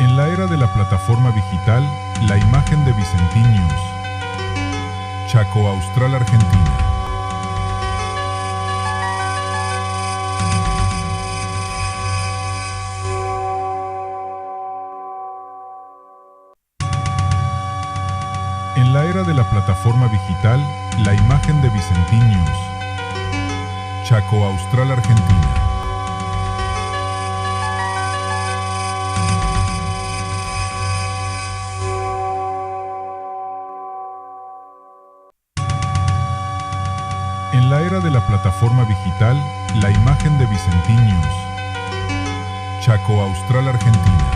En la era de la plataforma digital, la imagen de Vicentiños, Chaco Austral, Argentina. En la era de la plataforma digital, la imagen de Vicentiños, Chaco Austral, Argentina. En la era de la plataforma digital, la imagen de Vicentiños, Chaco Austral, Argentina.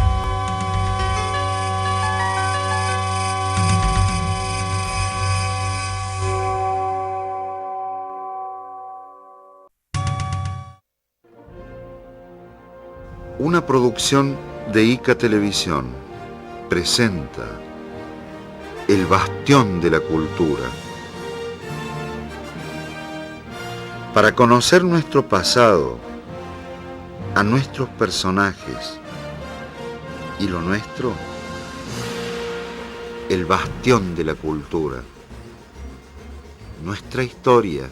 Una producción de Ica Televisión presenta El Bastión de la Cultura. Para conocer nuestro pasado, a nuestros personajes y lo nuestro, el bastión de la cultura, nuestra historia.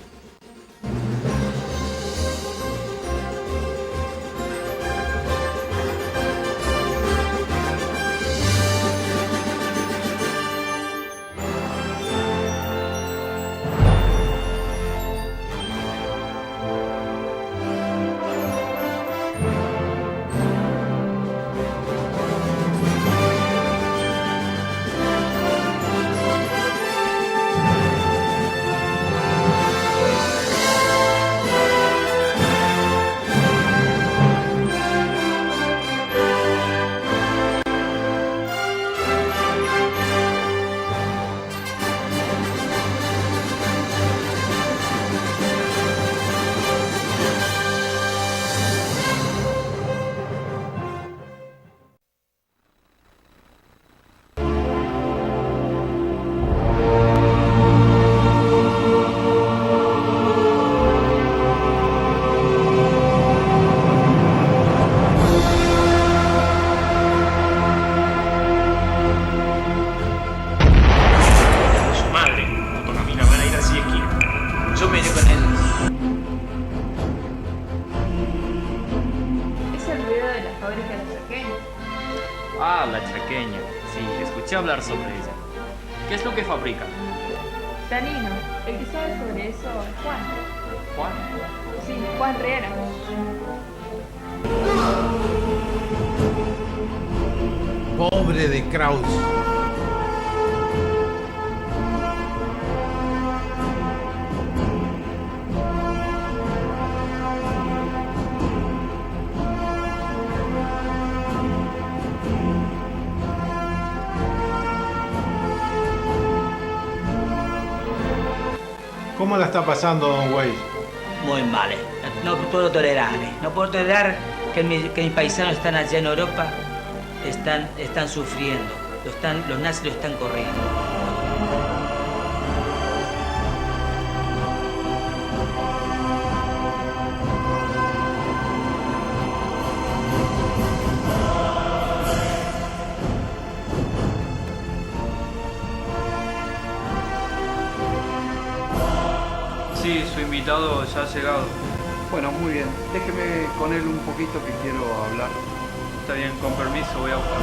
Ah, la chaqueña. Sí, escuché hablar sobre ella. ¿Qué es lo que fabrica? Tanino, el que sabe sobre eso es Juan. ¿Juan? Sí, Juan Riera. Pobre de Kraus. ¿Cómo la está pasando, don Weiss? Muy mal. No puedo tolerar. No puedo tolerar que mis paisanos están allá en Europa, están sufriendo. Los nazis lo están corriendo. Sí, su invitado ya ha llegado. Bueno, muy bien. Déjeme con él un poquito que quiero hablar. Está bien, con permiso voy a buscar.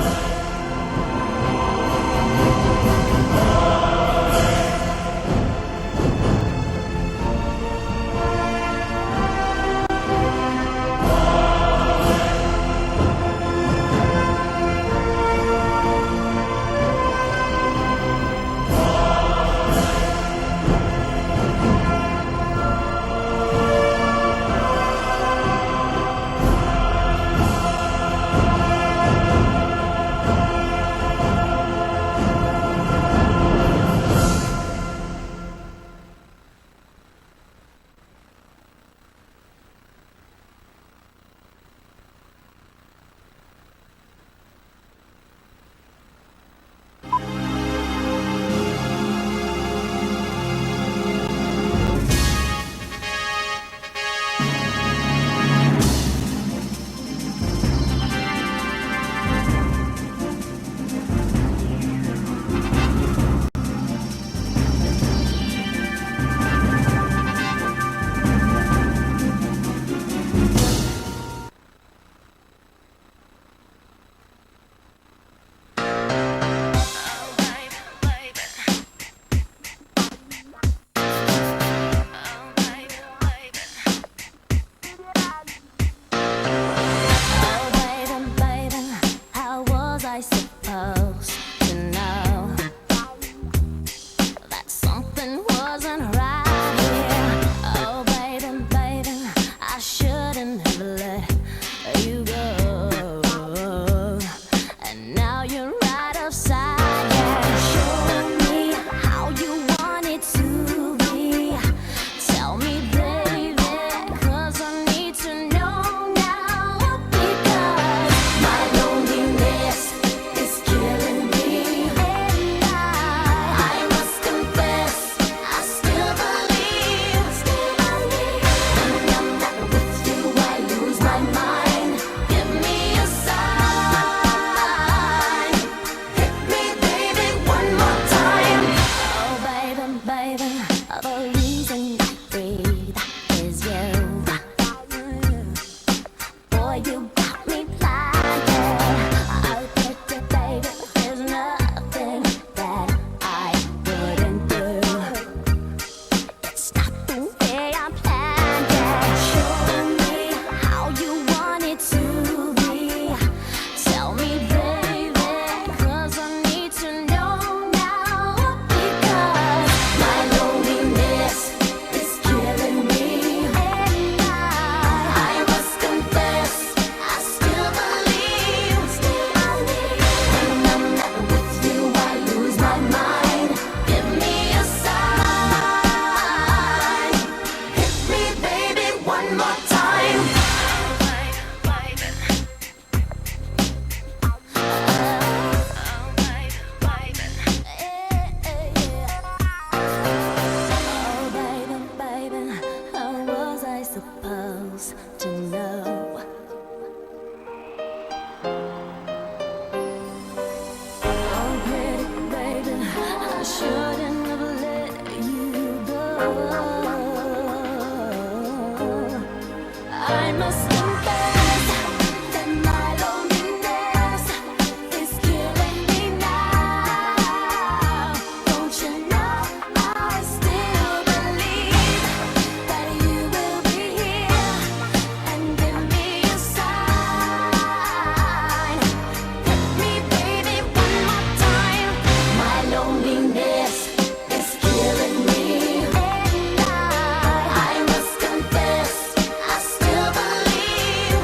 one more time. Oh, baby, baby, how was I supposed to know? Oh, pretty baby, I shouldn't have let you go. I must confess that my loneliness is killing me now. Don't you know I still believe that you will be here and give me a sign. Hit me, baby, one more time. My loneliness is killing me, and I must confess I still believe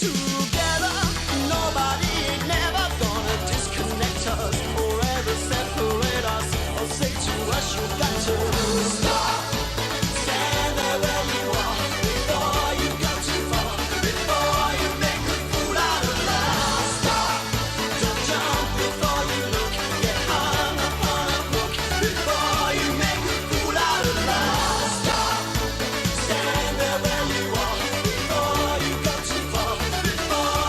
together. Nobody ain't never gonna disconnect us or ever separate us or say to us you got to stop. Stand there where you are before you go too far, before you make a fool out of love. Stop. Don't jump before you look. Get hung upon a hook before you make a fool out of love. Stop. Stand there where you are before you go too far, before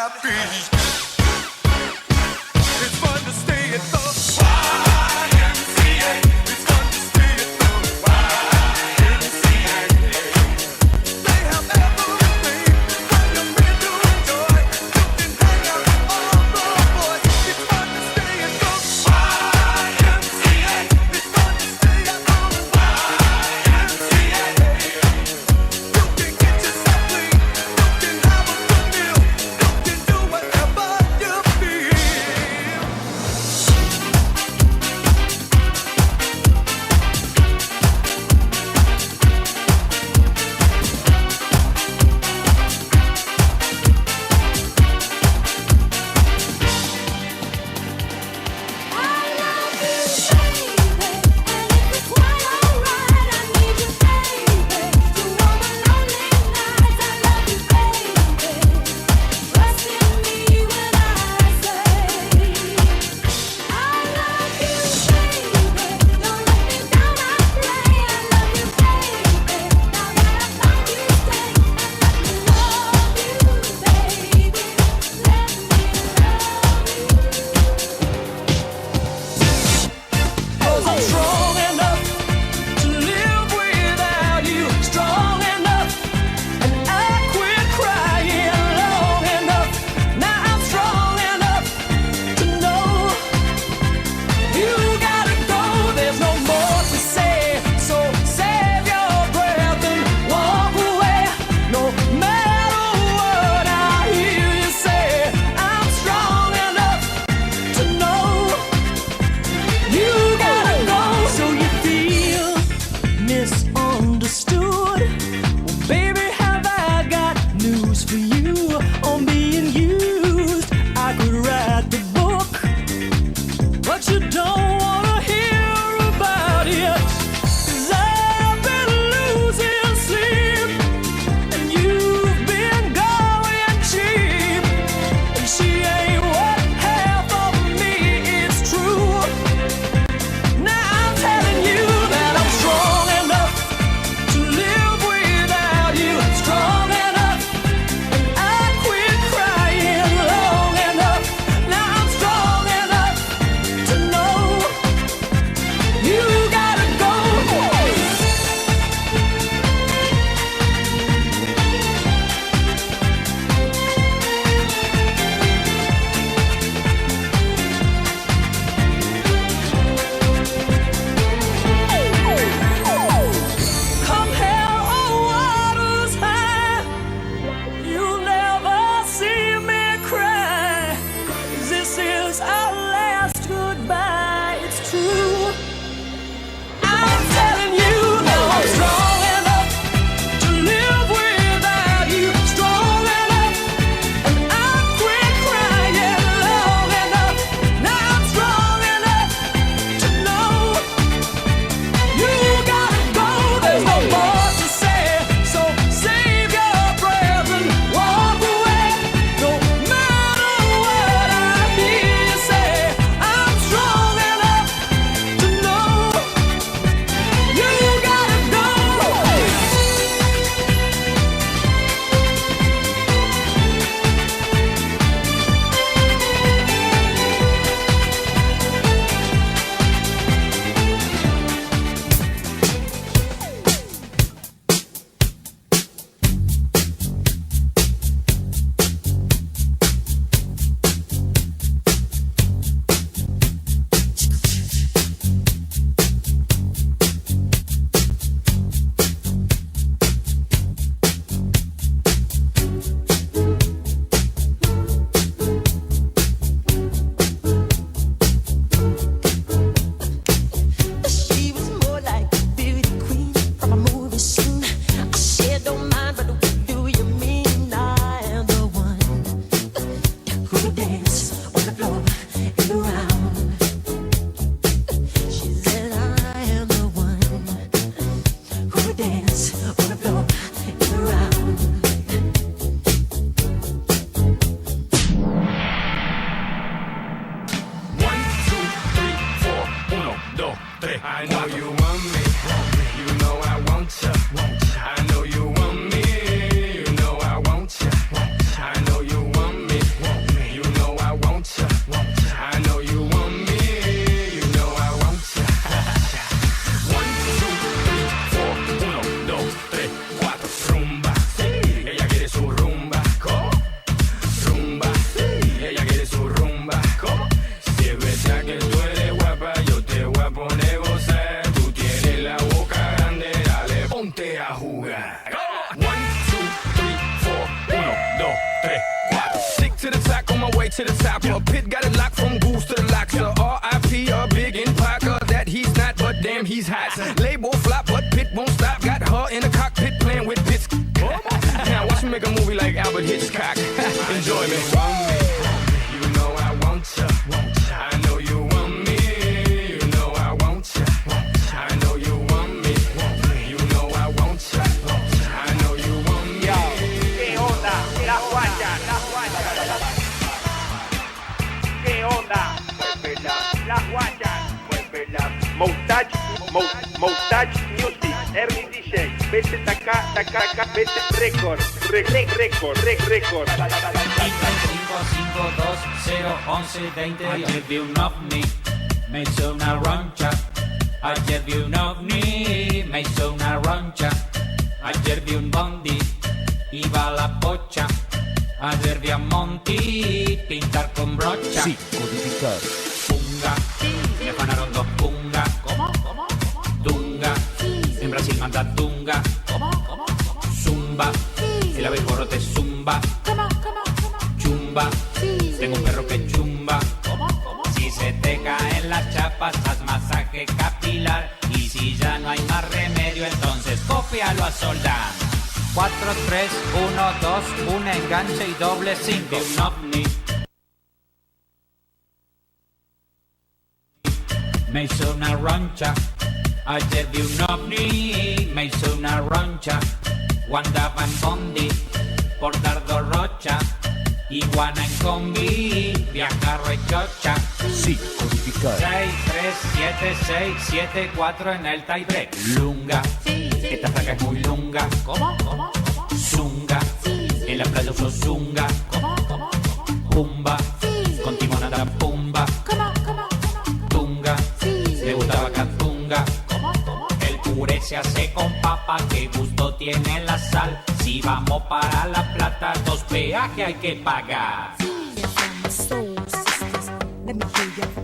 happy. It's fun to stay at the YMCA. It's fun to stay at the YMCA. They have everything for your men to enjoy. You can hang out with all the boys. It's fun to stay at the YMCA. It's fun to stay at the YMCA. You can get yourself clean. You can have a good meal. You can do whatever right to the top. Pit got it locked from goose to the locks. R.I.P. a big impact that he's not, but damn he's hot. Label flop, but Pit won't stop. Got her in the cockpit playing with bits. Now watch me make a movie like Albert Hitchcock. Enjoy me. You know I want ya. I know you want me. You know I want ya. I know you want me. You know I want ya. I know you want me. Yo, ¿qué onda? Las guayas, las guayas. ¿Qué onda? Muévela, las guayas. Muévela. Moustache Music, Ernie DJ, vete taca, vete record. 5520111 de interior. Ayer vi un ovni, me hizo una roncha. Ayer vi un ovni, me hizo una roncha. Ayer vi un bondi, iba a la pocha. Ayer vi a Monty pintar con brocha. Sí, codificar. Punga, me afanaron dos pungas. ¿Cómo? Tunga, en Brasil manda tunga. ¿Cómo? Zumba, si la ves borrote zumba. Chumba, tengo un perro que chumba. Si se te caen las chapas, haz masaje capilar. Y si ya no hay más remedio, entonces cópialo a soldar. 4, 3, 1, 2, un enganche y doble 5. Un ovni. Me hizo una roncha. Ayer vi un ovni, me hizo una roncha. Andaba en bondi, por Dardo Rocha. Iguana en combi, viaja rechocha. Sí, codificar. 6, 3, 7, 6, 7, 4 en el tie break. Lunga, esta flaca es muy lunga. ¿Cómo? Zunga, en la playa uso zunga. Pumba, con timón anda pumba. Tunga, le gustaba catunga. El puré se hace con papa, que gusto tiene la sal. Si vamos para La Plata, 2 peajes hay que pagar. Medicina,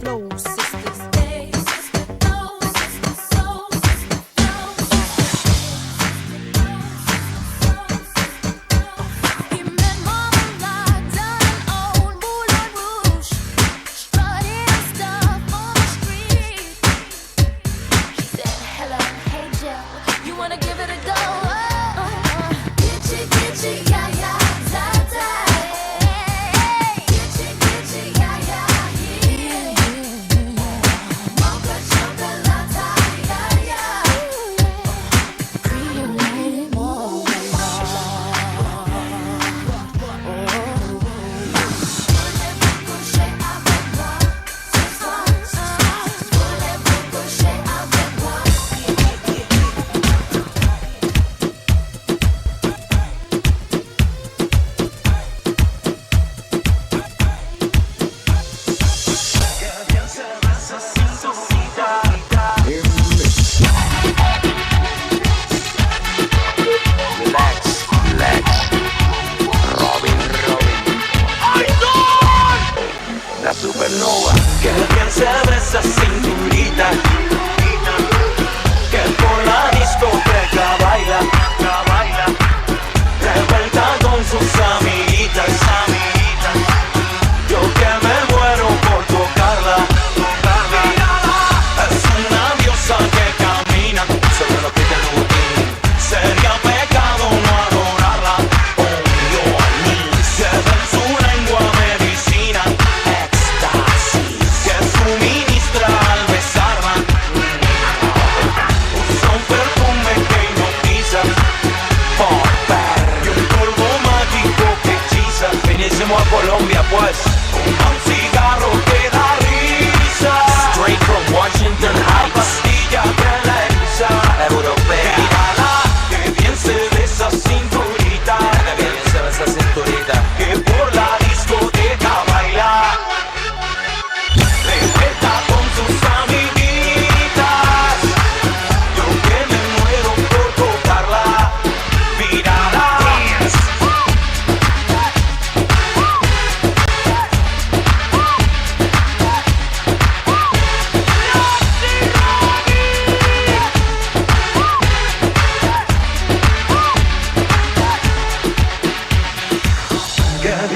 éxtasis.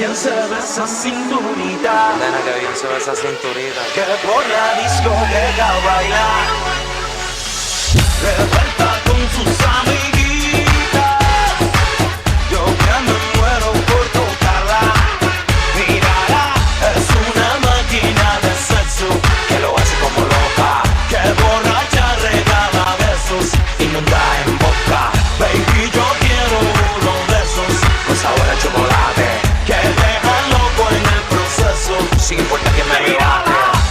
bien se ve esa cinturita. Nena, que bien se ve esa cinturita. Que por la discoteca baila. Revuelta con sus amiguitas. Yo que me muero por tocarla. Mírala, es una máquina de sexo que lo hace como loca. Que borracha regala besos y inunda en boca. Baby, yo quiero uno de esos con sabor a chocolate que dejan loco en el proceso sin importar que me rebate.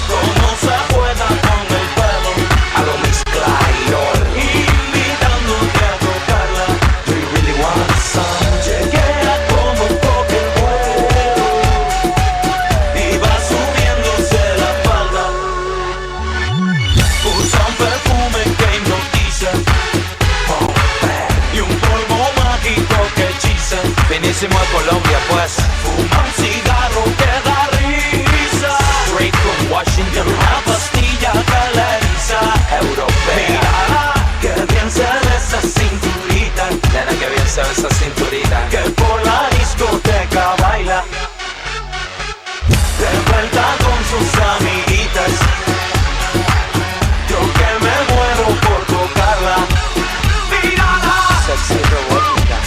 Como se juega con el pelo a lo Miss Clairol, invitándote a tocarla. Do you really want some? Chequea como toca el vuelo y va subiéndose la falda. Usa un perfume que hipnotiza y un polvo mágico que hechiza. Finísimo de Colombia, pues. Fuma un cigarro que da risa. Straight from Washington. Una pastilla que le eriza. Europea. Mírala, que bien se ve esa cinturita. Nena, que bien se ve esa cinturita. Que por la discoteca baila. De vuelta con sus amiguitas. Yo que me muero por tocarla. Mírala. Sexy robótica.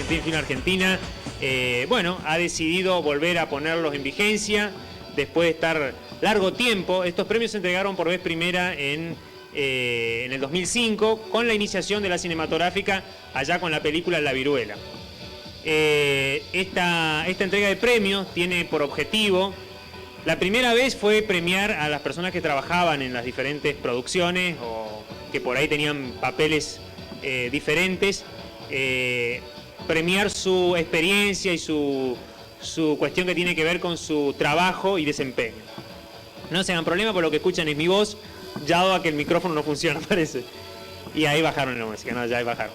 Vicentín Film Argentina, bueno, ha decidido volver a ponerlos en vigencia después de estar largo tiempo. Estos premios se entregaron por vez primera en el 2005 con la iniciación de la cinematográfica allá con la película La Viruela. Esta entrega de premios tiene por objetivo, la primera vez fue premiar a las personas que trabajaban en las diferentes producciones o que por ahí tenían papeles diferentes, premiar su experiencia y su cuestión que tiene que ver con su trabajo y desempeño. No se hagan problema, por lo que escuchan es mi voz, dado a que el micrófono no funciona, parece. Y ahí bajaron la música, no, ya ahí bajaron.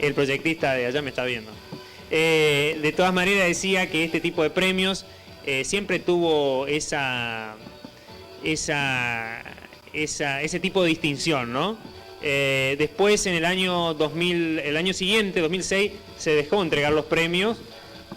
El proyectista de allá me está viendo. De todas maneras decía que este tipo de premios siempre tuvo ese tipo de distinción, ¿no? Después en el año 2000, el año siguiente, 2006, se dejó de entregar los premios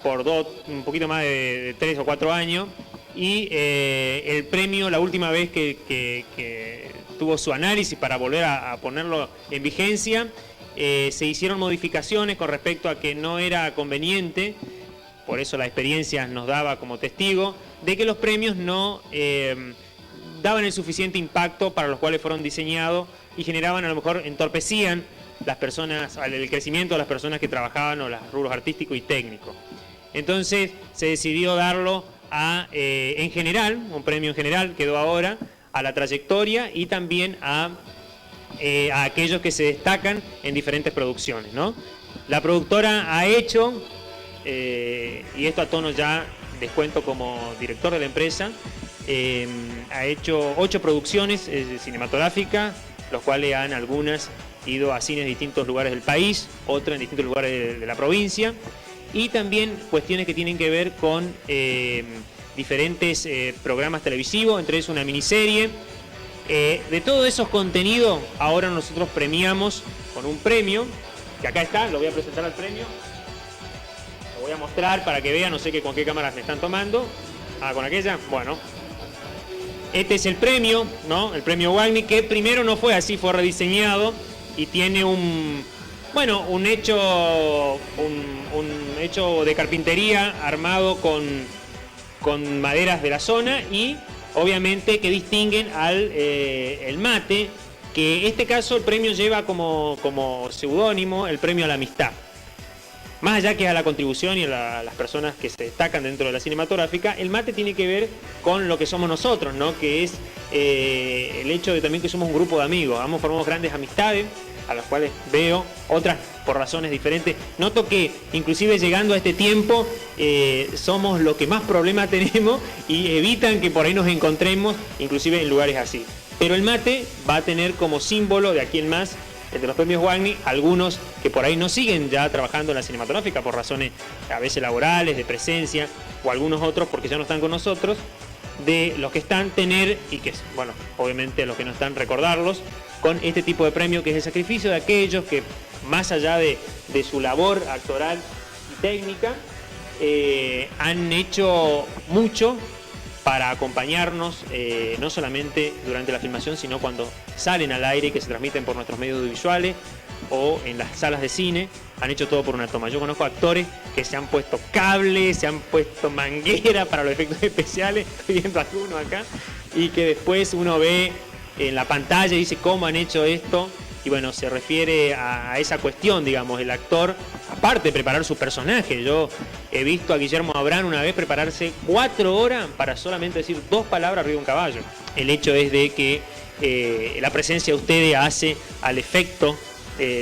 por un poquito más de 3 o 4 años y el premio, la última vez que tuvo su análisis para volver a ponerlo en vigencia, se hicieron modificaciones con respecto a que no era conveniente, por eso la experiencia nos daba como testigo, de que los premios no daban el suficiente impacto para los cuales fueron diseñados y generaban, a lo mejor entorpecían las personas, el crecimiento de las personas que trabajaban o los rubros artísticos y técnicos. Entonces se decidió darlo en general, un premio en general quedó ahora, a la trayectoria y también a aquellos que se destacan en diferentes producciones, ¿no? La productora ha hecho, y esto a tono ya descuento como director de la empresa, ha hecho 8 producciones cinematográficas, los cuales han algunas ido a cines de distintos lugares del país, otras en distintos lugares de la provincia, y también cuestiones que tienen que ver con diferentes programas televisivos, entre ellos una miniserie. De todos esos contenidos, ahora nosotros premiamos con un premio, que acá está, lo voy a presentar al premio, lo voy a mostrar para que vean, no sé con qué cámaras me están tomando. Con aquella, bueno. Este es el premio, ¿no? El premio Wagner, que primero no fue así, fue rediseñado y tiene un hecho de carpintería armado con maderas de la zona y obviamente que distinguen al el mate, que en este caso el premio lleva como seudónimo el premio a la amistad. Más allá que a la contribución y a las personas que se destacan dentro de la cinematográfica, el mate tiene que ver con lo que somos nosotros, ¿no? Que es el hecho de también que somos un grupo de amigos. Ambos formamos grandes amistades, a las cuales veo, otras por razones diferentes. Noto que inclusive llegando a este tiempo somos los que más problemas tenemos y evitan que por ahí nos encontremos, inclusive en lugares así. Pero el mate va a tener como símbolo de aquí en más, entre los premios Wagner, algunos que por ahí no siguen ya trabajando en la cinematográfica por razones a veces laborales, de presencia, o algunos otros porque ya no están con nosotros, de los que están tener, y que, bueno, obviamente los que no están recordarlos, con este tipo de premio que es el sacrificio de aquellos que, más allá de su labor actoral y técnica, han hecho mucho para acompañarnos, no solamente durante la filmación, sino cuando salen al aire, que se transmiten por nuestros medios audiovisuales o en las salas de cine, han hecho todo por una toma. Yo conozco actores que se han puesto cables, se han puesto manguera para los efectos especiales, estoy viendo algunos acá, y que después uno ve en la pantalla y dice cómo han hecho esto, y bueno, se refiere a esa cuestión, digamos, el actor, aparte de preparar su personaje. Yo he visto a Guillermo Abrán una vez prepararse 4 horas para solamente decir 2 palabras arriba de un caballo. El hecho es de que la presencia de ustedes hace al efecto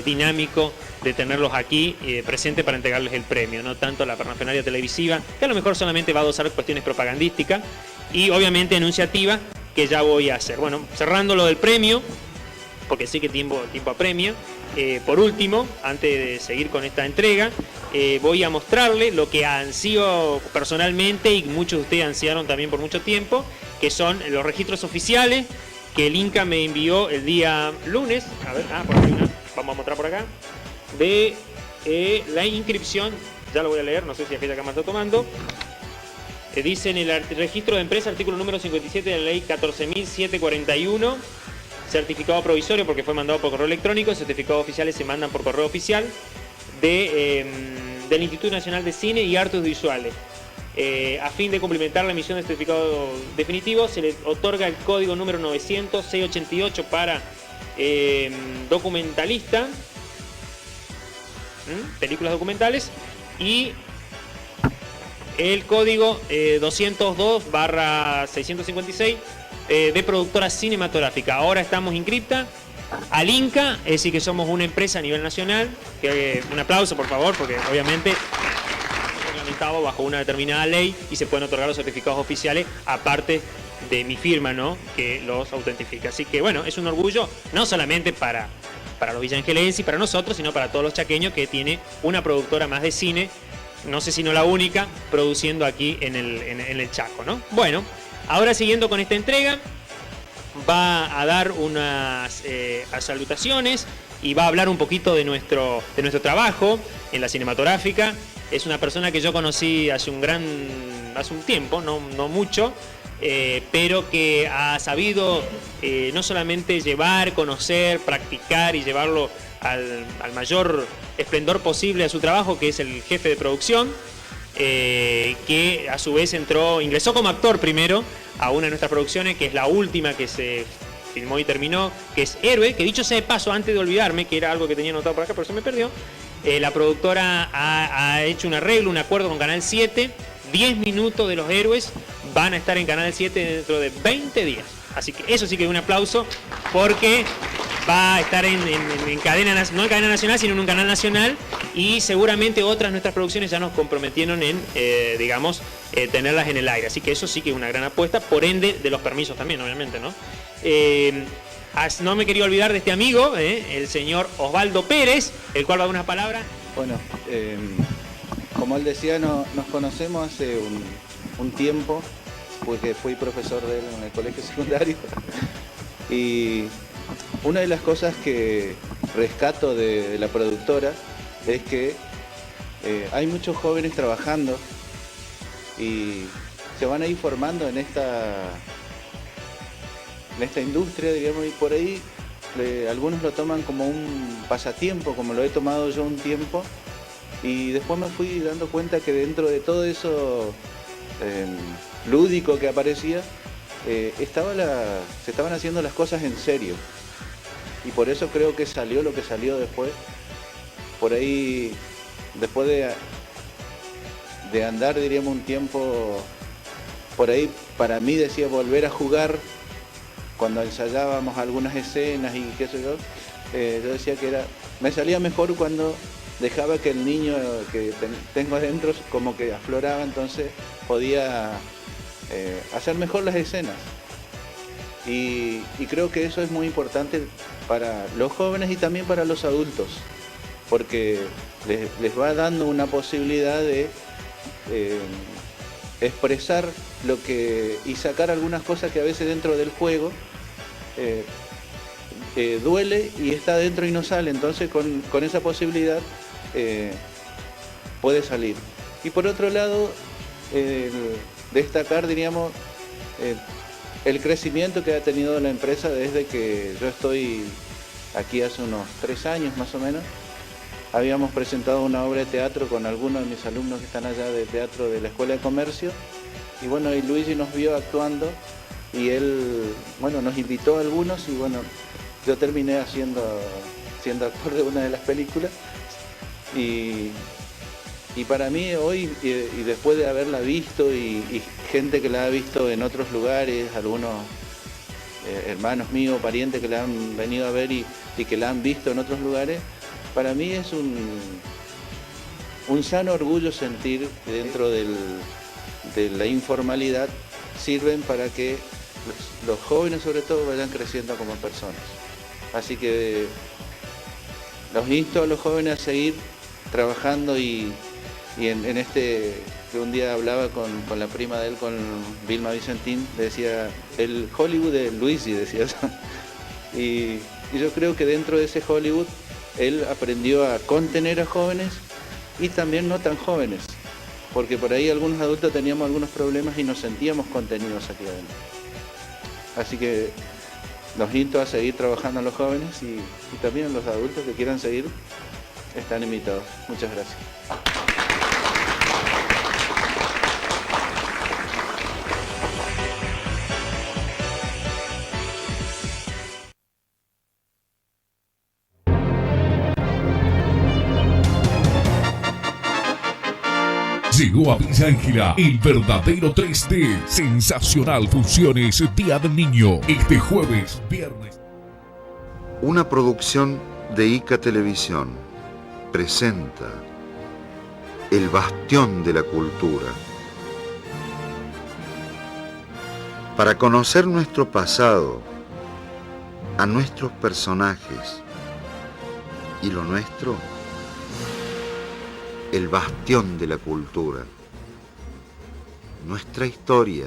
dinámico de tenerlos aquí presente para entregarles el premio, no tanto la parafernalia televisiva, que a lo mejor solamente va a dosar cuestiones propagandísticas y obviamente enunciativas, que ya voy a hacer. Bueno, cerrando lo del premio, porque sé que tiempo apremia. Por último, antes de seguir con esta entrega, voy a mostrarle lo que ansío personalmente y muchos de ustedes ansiaron también por mucho tiempo, que son los registros oficiales que el Inca me envió el día lunes. A ver, por aquí vamos a mostrar por acá, de la inscripción, ya lo voy a leer, no sé si aquella cámara está tomando. Dice en el registro de empresa, artículo número 57 de la ley 14.741, certificado provisorio porque fue mandado por correo electrónico, certificados oficiales se mandan por correo oficial, de del Instituto Nacional de Cine y Artes Visuales. A fin de complementar la emisión de certificado definitivo, se le otorga el código número 900-688 para documentalista, películas documentales, y el código 202/656 de productora cinematográfica. Ahora estamos inscripta al INCA, es decir que somos una empresa a nivel nacional. Un aplauso, por favor, porque obviamente bajo una determinada ley y se pueden otorgar los certificados oficiales aparte de mi firma, ¿no?, que los autentifica. Así que bueno, es un orgullo no solamente para los villangelenses y para nosotros, sino para todos los chaqueños, que tiene una productora más de cine, no sé si no la única, produciendo aquí en el Chaco, ¿no? Bueno, ahora siguiendo con esta entrega, va a dar unas salutaciones y va a hablar un poquito de nuestro trabajo en la cinematográfica. Es una persona que yo conocí hace un tiempo, no mucho, pero que ha sabido no solamente llevar, conocer, practicar y llevarlo al mayor esplendor posible a su trabajo, que es el jefe de producción, que a su vez ingresó como actor primero a una de nuestras producciones, que es la última que se filmó y terminó, que es Héroe, que dicho sea de paso, antes de olvidarme, que era algo que tenía anotado por acá, pero se me perdió. La productora ha hecho un arreglo, un acuerdo con Canal 7. 10 minutos de los Héroes van a estar en Canal 7 dentro de 20 días. Así que eso sí que es un aplauso, porque va a estar en cadena, no en cadena nacional, sino en un canal nacional, y seguramente otras nuestras producciones ya nos comprometieron en, tenerlas en el aire. Así que eso sí que es una gran apuesta, por ende de los permisos también, obviamente, ¿no? No me quería olvidar de este amigo, el señor Osvaldo Pérez, el cual va a dar unas palabras. Bueno, como él decía, nos conocemos hace un tiempo, porque fui profesor de él en el colegio secundario. Y una de las cosas que rescato de la productora es que hay muchos jóvenes trabajando y se van a ir formando en esta industria, digamos, y por ahí algunos lo toman como un pasatiempo, como lo he tomado yo un tiempo, y después me fui dando cuenta que dentro de todo eso lúdico que aparecía, se estaban haciendo las cosas en serio, y por eso creo que salió lo que salió después. Por ahí, después de andar, diríamos, un tiempo por ahí, para mí decía volver a jugar. Cuando ensayábamos algunas escenas y qué sé yo, yo decía que me salía mejor cuando dejaba que el niño que tengo adentro como que afloraba, entonces podía hacer mejor las escenas. Y creo que eso es muy importante para los jóvenes y también para los adultos, porque les va dando una posibilidad de expresar y sacar algunas cosas que a veces dentro del juego duele y está dentro y no sale. Entonces con esa posibilidad puede salir. Y por otro lado, destacar, diríamos, el crecimiento que ha tenido la empresa desde que yo estoy aquí hace unos 3 años más o menos. Habíamos presentado una obra de teatro con algunos de mis alumnos que están allá de teatro de la Escuela de Comercio, y bueno, y Luigi nos vio actuando y él, bueno, nos invitó a algunos, y bueno, yo terminé siendo actor de una de las películas, y para mí hoy, y después de haberla visto y gente que la ha visto en otros lugares, algunos hermanos míos, parientes que la han venido a ver y que la han visto en otros lugares, para mí es un sano orgullo sentir que dentro de la informalidad sirven para que los jóvenes sobre todo vayan creciendo como personas. Así que los insto a los jóvenes a seguir trabajando y en este, que un día hablaba con la prima de él, con Vilma Vicentín, decía el Hollywood de Luigi, decía eso. Y yo creo que dentro de ese Hollywood él aprendió a contener a jóvenes y también no tan jóvenes, porque por ahí algunos adultos teníamos algunos problemas y nos sentíamos contenidos aquí adentro. Así que los insto a seguir trabajando a los jóvenes y también a los adultos que quieran seguir están invitados. Muchas gracias. Llegó a Villa Ángela el verdadero 3D. Sensacional Fusiones Día del Niño. Este jueves, viernes. Una producción de Ica Televisión presenta El Bastión de la Cultura. Para conocer nuestro pasado, a nuestros personajes y lo nuestro, el bastión de la cultura, nuestra historia.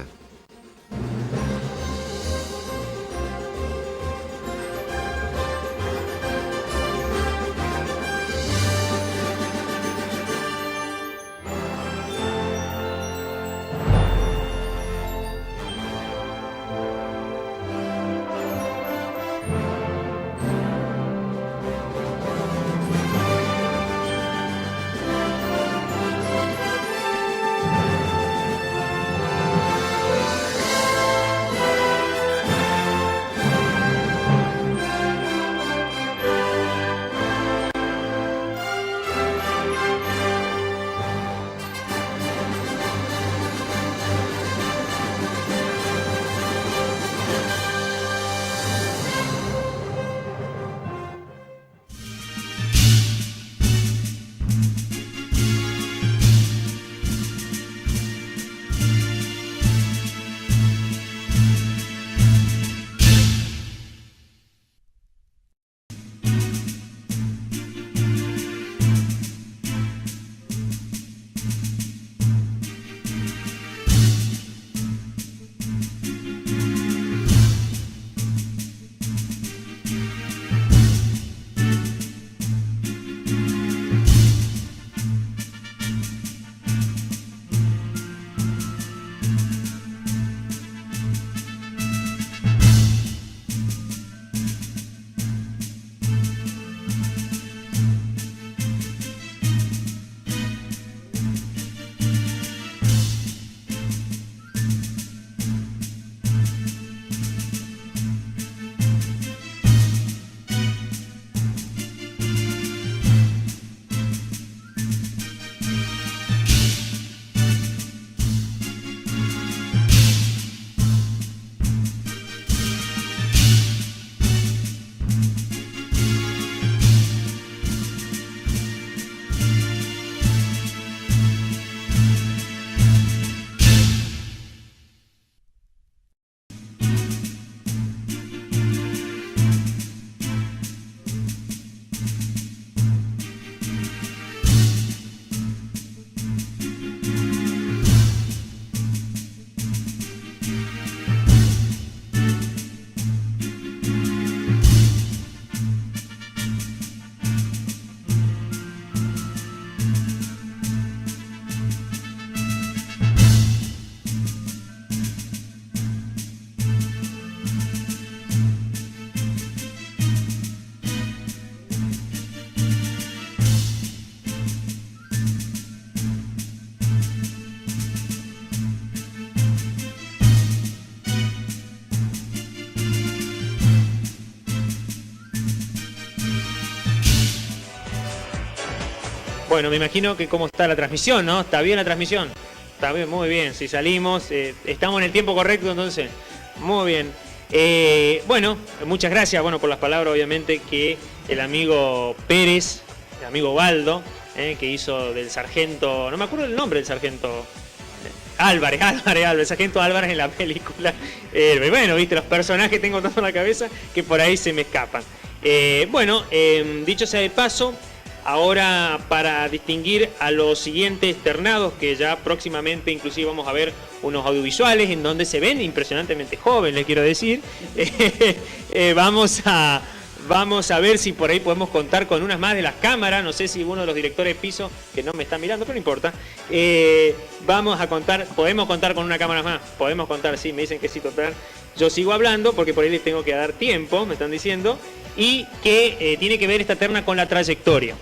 Bueno, me imagino que cómo está la transmisión, ¿no? ¿Está bien la transmisión? Está bien, muy bien. Si salimos, estamos en el tiempo correcto, entonces, muy bien. Bueno, muchas gracias, por las palabras, obviamente, que el amigo Pérez, el amigo Baldo, que hizo del sargento, no me acuerdo el nombre del sargento, Álvarez, el sargento Álvarez en la película. Bueno, viste, los personajes tengo tanto en la cabeza que por ahí se me escapan. Dicho sea de paso, ahora para distinguir a los siguientes ternados, que ya próximamente inclusive vamos a ver unos audiovisuales en donde se ven impresionantemente jóvenes, les quiero decir, vamos a ver si por ahí podemos contar con unas más de las cámaras. No sé si uno de los directores de piso, que no me está mirando, pero no importa, podemos contar con una cámara más, podemos contar, sí, me dicen que sí, total. Yo sigo hablando porque por ahí les tengo que dar tiempo, me están diciendo, y que tiene que ver esta terna con la trayectoria.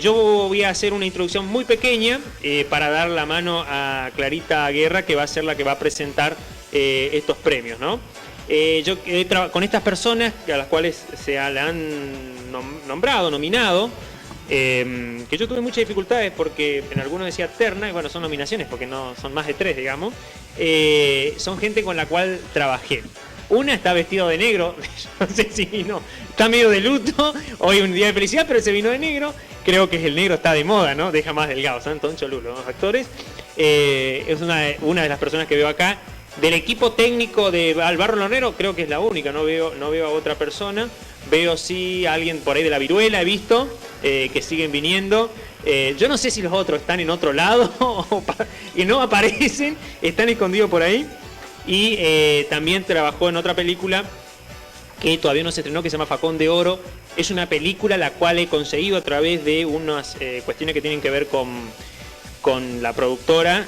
Yo voy a hacer una introducción muy pequeña para dar la mano a Clarita Guerra, que va a ser la que va a presentar estos premios, ¿no? Yo con estas personas a las cuales se le han nominado, que yo tuve muchas dificultades porque en algunos decía terna, y bueno, son nominaciones porque no son más de 3, digamos. Son gente con la cual trabajé. Una está vestido de negro, yo no sé si vino, está medio de luto, hoy es un día de felicidad, pero se vino de negro. Creo que el negro está de moda, ¿no? Deja más delgado, ¿saben? Toncho Lulo, los actores. Es una de las personas que veo acá. Del equipo técnico de Alvaro Lonero, creo que es la única, no veo a otra persona. Veo sí a alguien por ahí de la Viruela, he visto, que siguen viniendo. Yo no sé si los otros están en otro lado y no aparecen, están escondidos por ahí. Y también trabajó en otra película que todavía no se estrenó, que se llama Facón de Oro. Es una película la cual he conseguido a través de unas cuestiones que tienen que ver con la productora,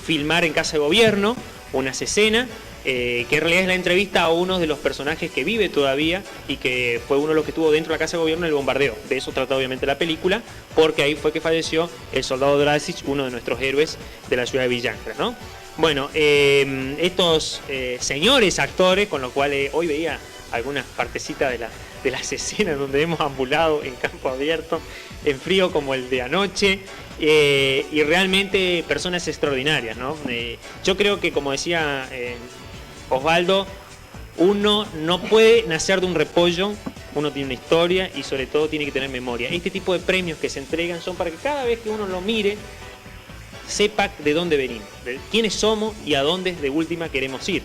filmar en Casa de Gobierno unas escenas, que en realidad es la entrevista a uno de los personajes que vive todavía y que fue uno de los que estuvo dentro de la Casa de Gobierno en el bombardeo. De eso trata obviamente la película, porque ahí fue que falleció el soldado Drazic, uno de nuestros héroes de la ciudad de Villancra, ¿no? Bueno, estos señores actores, con los cuales hoy veía algunas partecitas de las escenas donde hemos ambulado en campo abierto, en frío como el de anoche, y realmente personas extraordinarias, ¿no? Yo creo que, como decía Osvaldo, uno no puede nacer de un repollo, uno tiene una historia y sobre todo tiene que tener memoria. Este tipo de premios que se entregan son para que cada vez que uno lo mire, sepa de dónde venimos, de quiénes somos y a dónde de última queremos ir.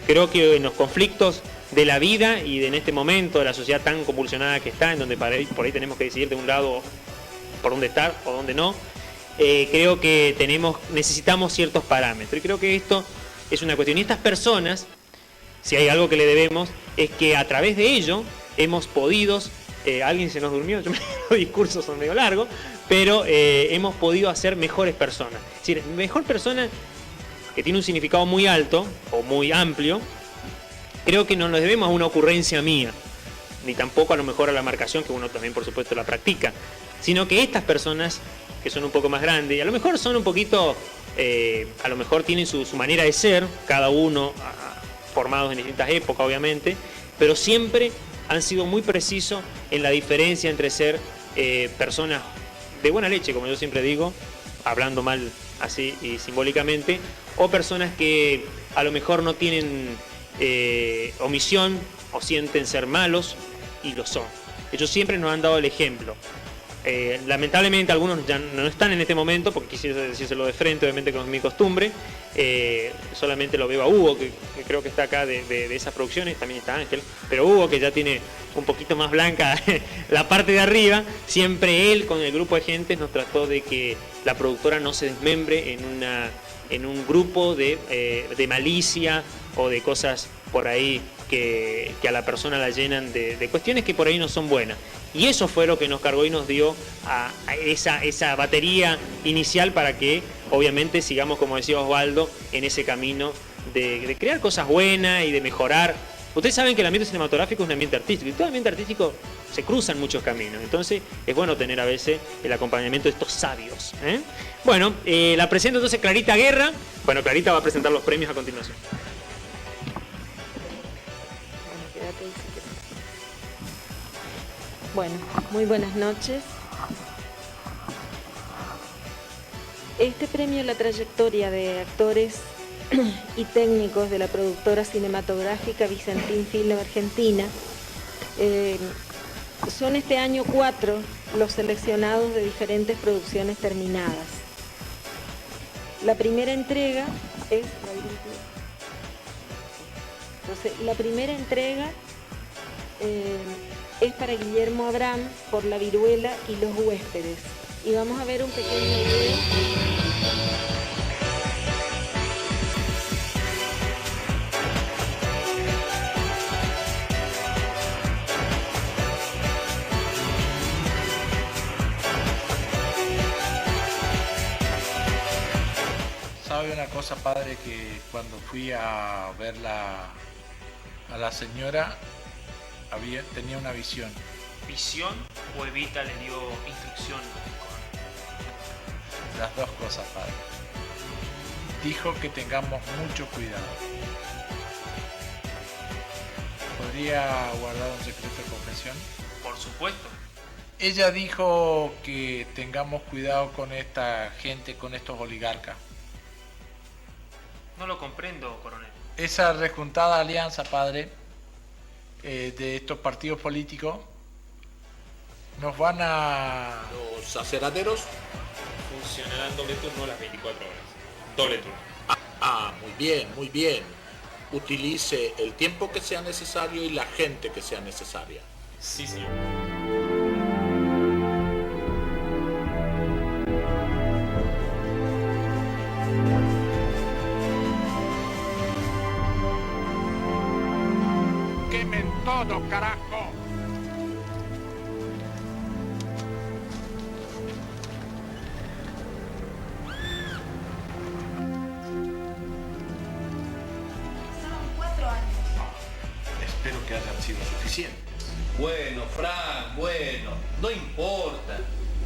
Creo que en los conflictos de la vida y en este momento de la sociedad tan convulsionada que está, en donde por ahí tenemos que decidir de un lado por dónde estar o dónde no, creo que necesitamos ciertos parámetros. Y creo que esto es una cuestión. Y estas personas, si hay algo que le debemos, es que a través de ello hemos podido, alguien se nos durmió, los discursos son medio largos, pero hemos podido hacer mejores personas. Es decir, mejor persona, que tiene un significado muy alto o muy amplio, creo que no nos debemos a una ocurrencia mía, ni tampoco a lo mejor a la marcación, que uno también por supuesto la practica, sino que estas personas, que son un poco más grandes, y a lo mejor son un poquito, a lo mejor tienen su manera de ser, cada uno formados en distintas épocas obviamente, pero siempre han sido muy precisos en la diferencia entre ser personas de buena leche, como yo siempre digo, hablando mal así y simbólicamente, o personas que a lo mejor no tienen omisión o sienten ser malos y lo son. Ellos siempre nos han dado el ejemplo. Lamentablemente algunos ya no están en este momento, porque quisiera decírselo de frente, obviamente como es mi costumbre. Solamente lo veo a Hugo, que creo que está acá de esas producciones, también está Ángel, pero Hugo, que ya tiene un poquito más blanca la parte de arriba, siempre él con el grupo de gente nos trató de que la productora no se desmembre en un grupo de malicia o de cosas por ahí que a la persona la llenan de cuestiones que por ahí no son buenas. Y eso fue lo que nos cargó y nos dio a esa batería inicial para que obviamente sigamos, como decía Osvaldo, en ese camino de crear cosas buenas y de mejorar. Ustedes saben que el ambiente cinematográfico es un ambiente artístico y todo ambiente artístico se cruzan muchos caminos. Entonces es bueno tener a veces el acompañamiento de estos sabios. Bueno, la presento entonces Clarita Guerra. Bueno, Clarita va a presentar los premios a continuación. Bueno, muy buenas noches. Este premio a la trayectoria de actores y técnicos de la productora cinematográfica Vicentín Film Argentina son este año 4 los seleccionados de diferentes producciones terminadas. La primera entrega es... Entonces, la primera entrega es para Guillermo Abraham por La Viruela y Los Huéspedes. Y vamos a ver un pequeño video. ¿Sabe una cosa, padre? Que cuando fui a ver a la señora, tenía una visión. ¿Visión o Evita le dio instrucción? Las dos cosas, padre. Dijo que tengamos mucho cuidado. ¿Podría guardar un secreto de confesión? Por supuesto. Ella dijo que tengamos cuidado con esta gente, con estos oligarcas. No lo comprendo, coronel. Esa rejuntada alianza, padre, de estos partidos políticos, nos van a... Los aceraderos funcionarán doble turno las 24 horas. Doble turno. Muy bien, muy bien. Utilice el tiempo que sea necesario y la gente que sea necesaria. Sí, señor. ¡Quemen todo, carajo! Pasaron 4 años. Espero que hayan sido suficientes. Bueno, Fran, bueno, no importa.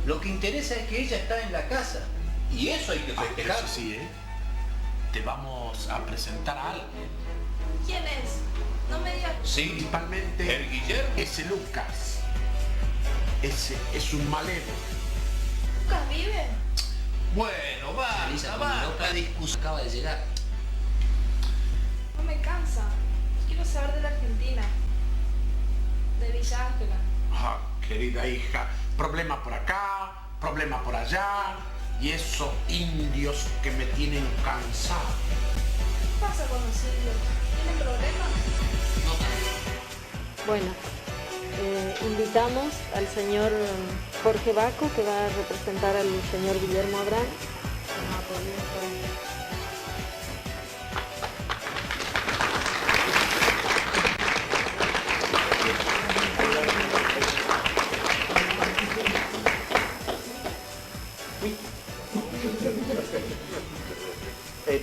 Lo que interesa es que ella está en la casa. Y eso hay que festejar. Eso sí, ¿eh? Te vamos a presentar a alguien. ¿Quién es? No me digas. Sí, principalmente el Guillermo. Ese Lucas. Ese es un malevo. ¿Lucas vive? Bueno, va. La discusión acaba de llegar. No me cansa. Quiero saber de la Argentina. De Villa Ángela. Querida hija, problema por acá, problema por allá, y esos indios que me tienen cansado. ¿Qué pasa con los indios? ¿Tienen problemas? Bueno, invitamos al señor Jorge Baco, que va a representar al señor Guillermo Abrán.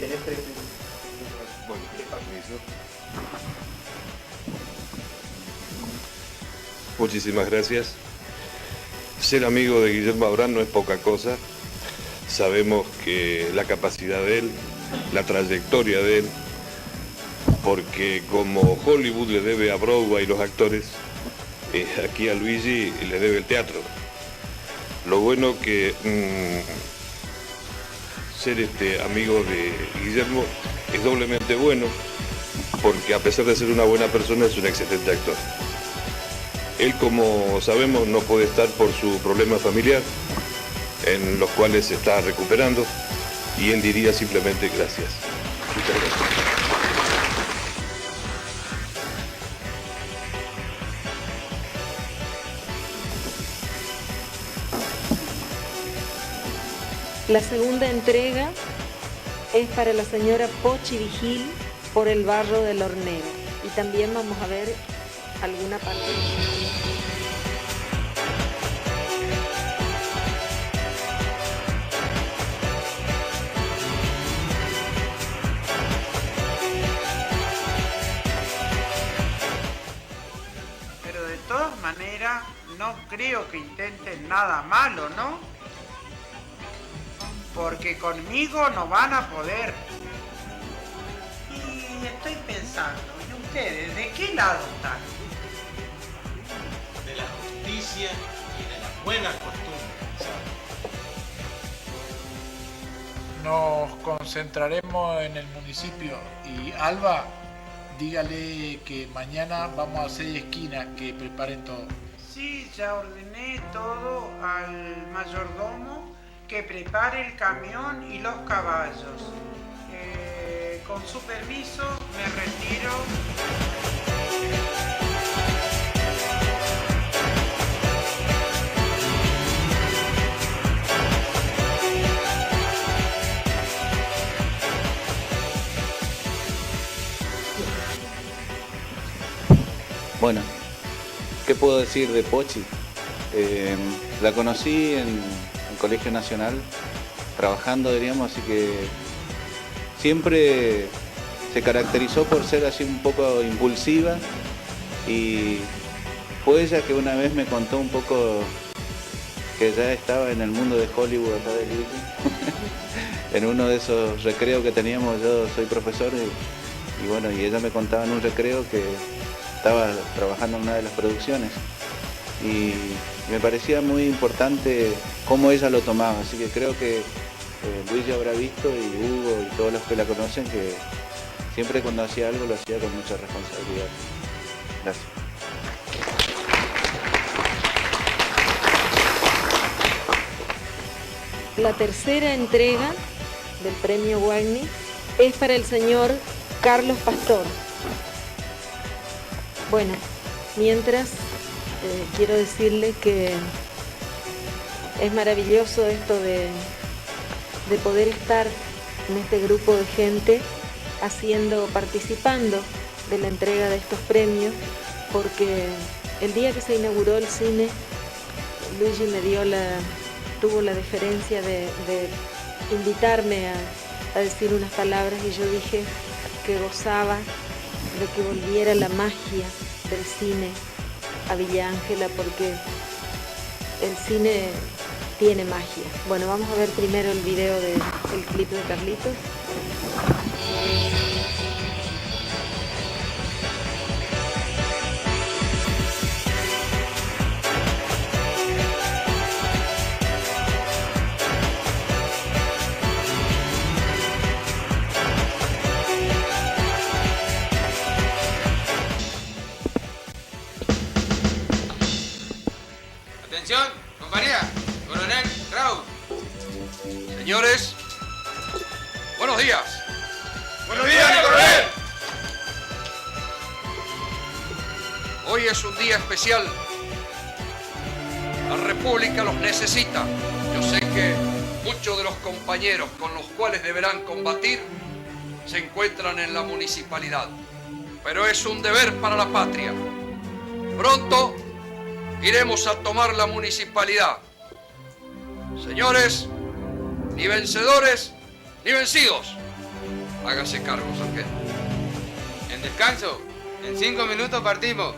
Tenés 3 minutos. Bueno, permiso. Muchísimas gracias. Ser amigo de Guillermo Abrán no es poca cosa. Sabemos que la capacidad de él, la trayectoria de él, porque como Hollywood le debe a Broadway los actores, aquí a Luigi le debe el teatro. Lo bueno que ser amigo de Guillermo es doblemente bueno, porque a pesar de ser una buena persona es un excelente actor. Él, como sabemos, no puede estar por su problema familiar, en los cuales se está recuperando, y él diría simplemente gracias. Muchas gracias. La segunda entrega es para la señora Pochi Vigil por el barrio del Hornero. Y también vamos a ver alguna parte. Pero de todas maneras, no creo que intenten nada malo, ¿no? Porque conmigo no van a poder. Y estoy pensando, ¿y ustedes de qué lado están? De la justicia y de las buenas costumbres. Nos concentraremos en el municipio. Y Alba, dígale que mañana vamos a hacer esquinas, que preparen todo. Sí, ya ordené todo al mayordomo que prepare el camión y los caballos. Con su permiso me retiro. Bueno, ¿qué puedo decir de Pochi? La conocí en el Colegio Nacional, trabajando, diríamos, así que siempre se caracterizó por ser así un poco impulsiva, y fue ella que una vez me contó un poco que ya estaba en el mundo de Hollywood acá de Luigi. En uno de esos recreos que teníamos, yo soy profesor, y bueno, y ella me contaba en un recreo que estaba trabajando en una de las producciones, y me parecía muy importante cómo ella lo tomaba, así que creo que Luis ya habrá visto, y Hugo y todos los que la conocen, que siempre cuando hacía algo lo hacía con mucha responsabilidad. Gracias. La tercera entrega del premio Wagner es para el señor Carlos Pastor. Bueno, mientras quiero decirles que es maravilloso esto de poder estar en este grupo de gente participando de la entrega de estos premios, porque el día que se inauguró el cine, Luigi me tuvo la deferencia de invitarme a decir unas palabras, y yo dije que gozaba de que volviera la magia del cine a Villa Ángela, porque el cine tiene magia. Bueno, vamos a ver primero el video del clip de Carlitos. Atención, compañía, coronel Kraus. Señores, buenos días. Buenos días, mi coronel. Hoy es un día especial. La República los necesita. Yo sé que muchos de los compañeros con los cuales deberán combatir se encuentran en la municipalidad. Pero es un deber para la patria. Pronto iremos a tomar la municipalidad. Señores, ni vencedores ni vencidos. Hágase cargo, sargento. En descanso, en 5 minutos partimos.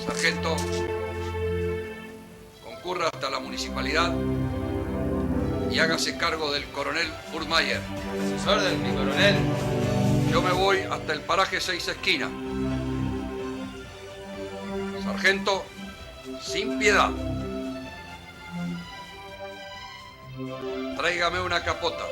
Sargento, concurra hasta la municipalidad y hágase cargo del coronel Burmayer. A sus órdenes, mi coronel. Yo me voy hasta el paraje 6 Esquinas. Sargento, sin piedad. Tráigame una capota.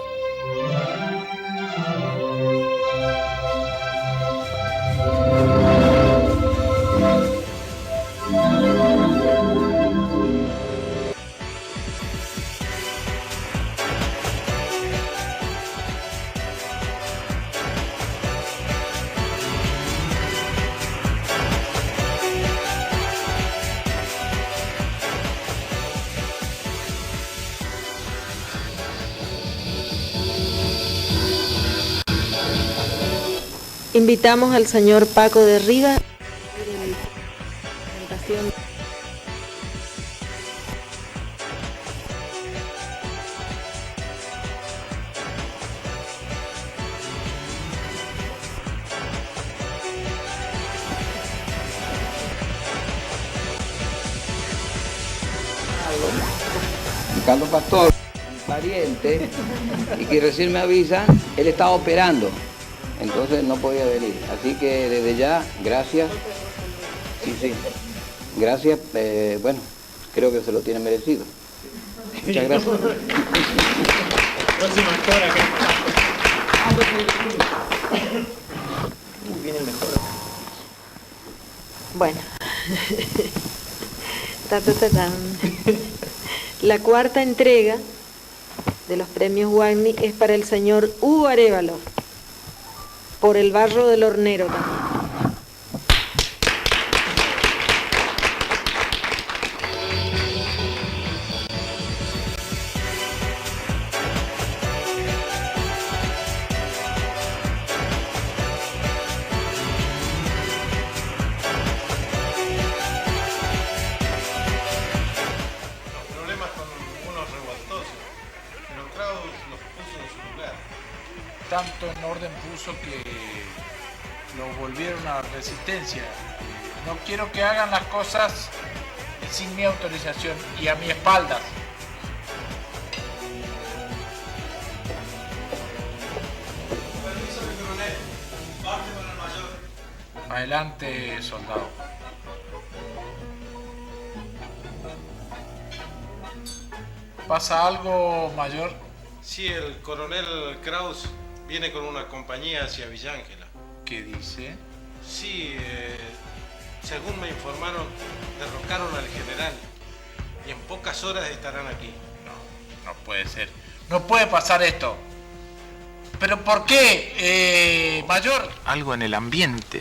Invitamos al señor Paco de Riva. Presentación. Carlos Pastor, pariente, y que recién me avisan, él estaba operando. Entonces no podía venir. Así que desde ya, gracias. Sí. Gracias. Bueno, creo que se lo tiene merecido. Muchas gracias. Próxima actora acá. Viene el mejor. Bueno. La cuarta entrega de los premios Wagner es para el señor Hugo Arévalo, por el barrio del Hornero también. Los problemas con unos revoltosos, pero Kraus los puso en su lugar. Tanto en orden puso que lo volvieron a resistencia. No quiero que hagan las cosas sin mi autorización y a mi espaldas. Permiso, mi coronel. Parte para Adelante, soldado. ¿Pasa algo, mayor? Sí, el coronel Kraus viene con una compañía hacia Villa Ángela. ¿Qué dice? Sí, según me informaron, derrocaron al general y en pocas horas estarán aquí. No puede ser. No puede pasar esto. ¿Pero por qué, mayor? Algo en el ambiente.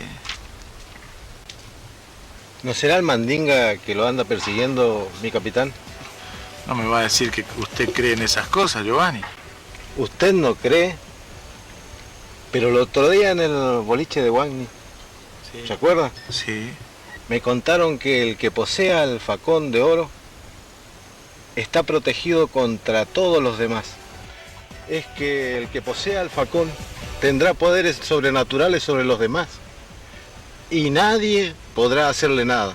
¿No será el mandinga que lo anda persiguiendo mi capitán? No me va a decir que usted cree en esas cosas, Giovanni. Usted no cree, pero el otro día en el boliche de Wagner, ¿se acuerda? Sí. Me contaron que el que posea el facón de oro está protegido contra todos los demás. Es que el que posea el facón tendrá poderes sobrenaturales sobre los demás y nadie podrá hacerle nada.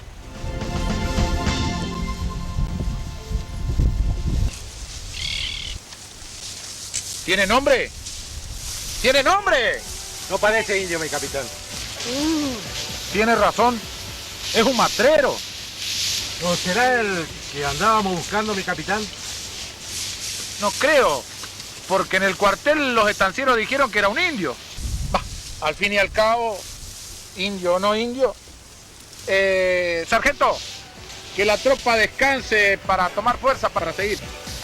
¿Tiene nombre? ¿Tiene nombre? No parece indio, mi capitán. Tiene razón. Es un matrero. ¿No será el que andábamos buscando, mi capitán? No creo, porque en el cuartel los estancieros dijeron que era un indio. Bah, al fin y al cabo, indio o no indio. Sargento, que la tropa descanse para tomar fuerza para seguir.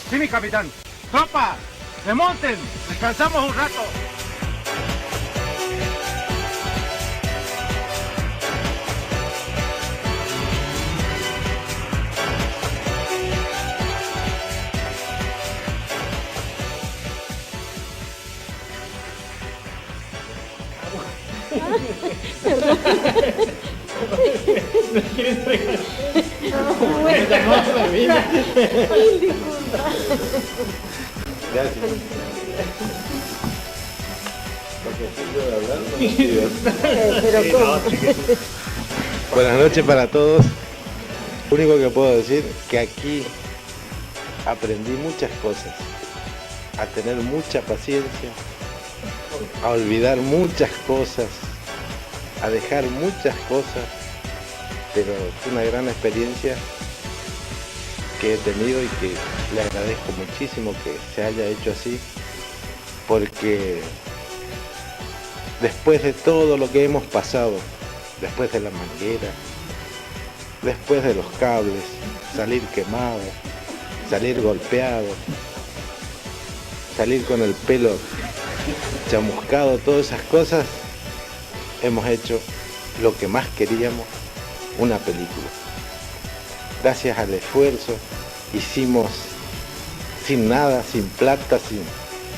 Sí, mi capitán. ¡Tropa! ¡Remonten! ¡Descansamos un rato! ¿No quieres regalar? Gracias. Buenas noches para todos. Lo único que puedo decir que aquí aprendí muchas cosas, a tener mucha paciencia, a olvidar muchas cosas, a dejar muchas cosas, pero es una gran experiencia que he tenido y que le agradezco muchísimo que se haya hecho así, porque después de todo lo que hemos pasado, después de la manguera, después de los cables, salir quemado, salir golpeado, salir con el pelo chamuscado, todas esas cosas, hemos hecho lo que más queríamos, una película. Gracias al esfuerzo hicimos sin nada, sin plata,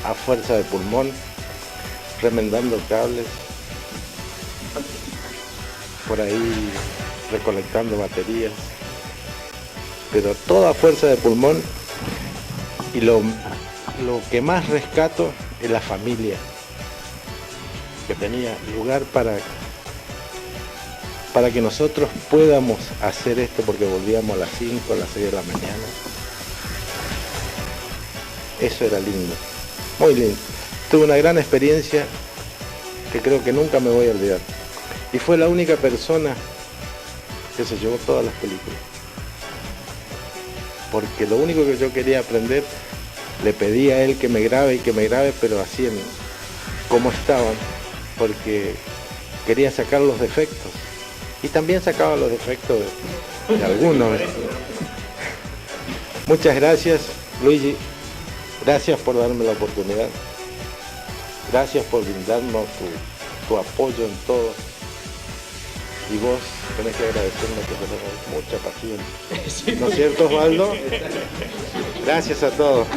a fuerza de pulmón, remendando cables, por ahí recolectando baterías, pero toda fuerza de pulmón, y lo que más rescato es la familia, que tenía lugar para que nosotros podamos hacer esto, porque volvíamos a las 5, a las 6 de la mañana. Eso era lindo, muy lindo. Tuve una gran experiencia que creo que nunca me voy a olvidar. Y fue la única persona que se llevó todas las películas. Porque lo único que yo quería aprender, le pedí a él que me grabe, pero así en como estaban, porque quería sacar los defectos. Y también sacaba los defectos de algunos. Muchas gracias, Luigi. Gracias por darme la oportunidad. Gracias por brindarnos tu apoyo en todo. Y vos tenés que agradecerme que tenemos mucha paciencia. ¿No es cierto, Osvaldo? Gracias a todos.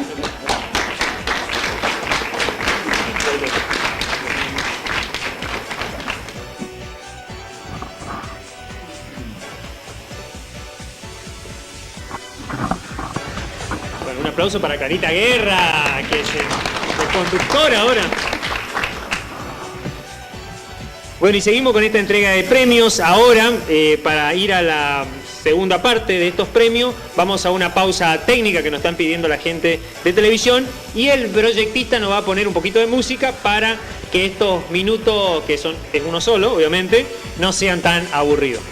Bueno, un aplauso para Clarita Guerra, que es el conductor ahora. Bueno, y seguimos con esta entrega de premios. Ahora, para ir a la segunda parte de estos premios, vamos a una pausa técnica que nos están pidiendo la gente de televisión y el proyectista nos va a poner un poquito de música para que estos minutos, que es uno solo, obviamente, no sean tan aburridos.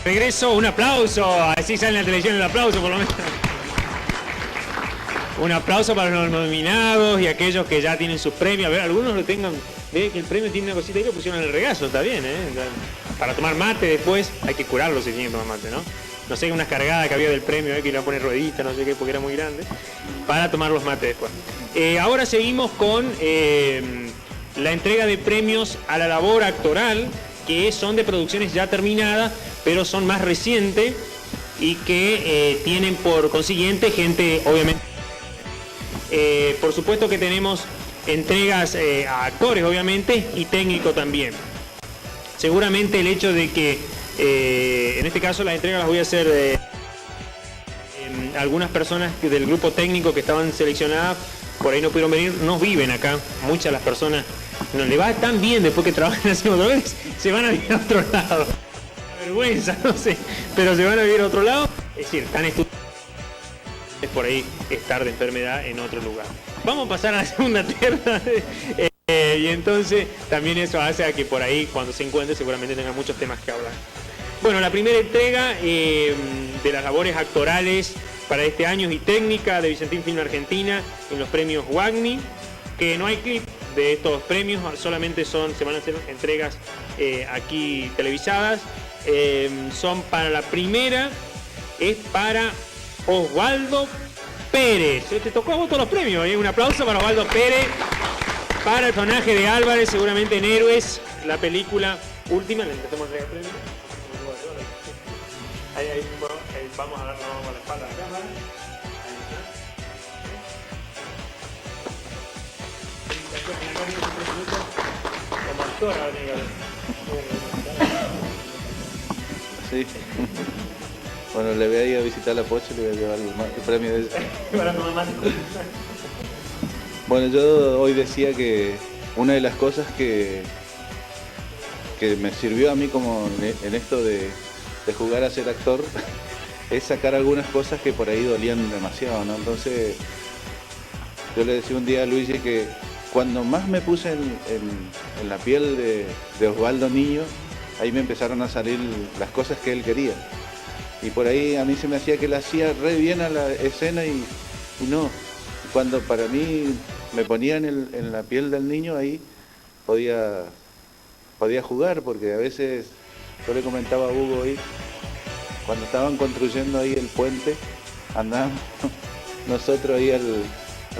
Regreso, un aplauso, así sale en la televisión el aplauso por lo menos. Un aplauso para los nominados y aquellos que ya tienen sus premios. A ver, algunos lo tengan, ve que el premio tiene una cosita y lo pusieron en el regazo, está bien, ¿eh? Para tomar mate después, hay que curarlo si tienen que tomar mate, ¿no? No sé, unas cargadas que había del premio, que le iban a poner rueditas, no sé qué, porque era muy grande, para tomar los mates después. Ahora seguimos con la entrega de premios a la labor actoral, que son de producciones ya terminadas, pero son más recientes y que tienen por consiguiente gente, obviamente. Por supuesto que tenemos entregas a actores, obviamente, y técnico también. Seguramente el hecho de que, en este caso las entregas las voy a hacer algunas personas del grupo técnico que estaban seleccionadas, por ahí no pudieron venir, no viven acá, muchas de las personas no le va tan bien después que trabajan así otra vez, se van a vivir a otro lado. Vergüenza, no sé, pero se van a vivir a otro lado, es decir, están estudiando por ahí estar de enfermedad en otro lugar. Vamos a pasar a la segunda tierra y entonces también eso hace a que por ahí cuando se encuentre seguramente tengan muchos temas que hablar. Bueno, la primera entrega de las labores actorales para este año y técnica de Vicentín Film Argentina en los premios WAGNI, que no hay clip de estos premios, solamente se van a hacer entregas aquí televisadas. Son para la primera, es para Osvaldo Pérez. Te tocó a vos todos los premios, un aplauso para Osvaldo Pérez, para el personaje de Álvarez, seguramente en Héroes, la película última. Le empezamos a entregar premios. Ahí, vamos a darnos a la espalda a la cámara. Ahí está. Como actora, sí. Bueno, le voy a ir a visitar la Pocha y le voy a llevar el premio de ese. Bueno, yo hoy decía que una de las cosas que me sirvió a mí como en esto de jugar a ser actor es sacar algunas cosas que por ahí dolían demasiado, ¿no? Entonces yo le decía un día a Luigi que cuando más me puse en la piel de Osvaldo niño, ahí me empezaron a salir las cosas que él quería. Y por ahí a mí se me hacía que él hacía re bien a la escena y no. Cuando para mí me ponía en la piel del niño, ahí podía jugar, porque a veces, yo le comentaba a Hugo ahí, cuando estaban construyendo ahí el puente, andábamos nosotros ahí a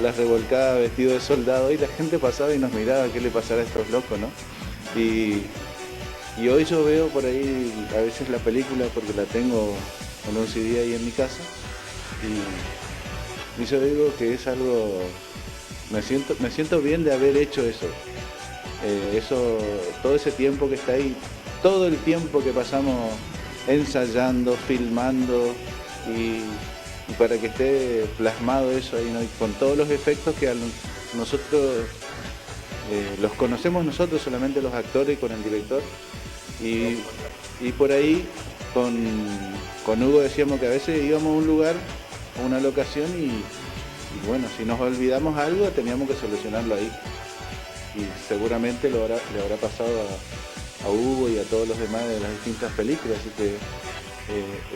las revolcadas vestidos de soldado y la gente pasaba y nos miraba qué le pasará a estos locos, ¿no? Y hoy yo veo por ahí a veces la película, porque la tengo en un CD ahí en mi casa, y yo digo que es algo, me siento bien de haber hecho eso. Todo ese tiempo que está ahí, todo el tiempo que pasamos ensayando, filmando y para que esté plasmado eso ahí, ¿no? Y con todos los efectos que nosotros los conocemos nosotros, solamente los actores, con el director. Y por ahí con Hugo decíamos que a veces íbamos a un lugar, a una locación y bueno, si nos olvidamos algo teníamos que solucionarlo ahí. Y seguramente le habrá pasado a Hugo y a todos los demás de las distintas películas, así que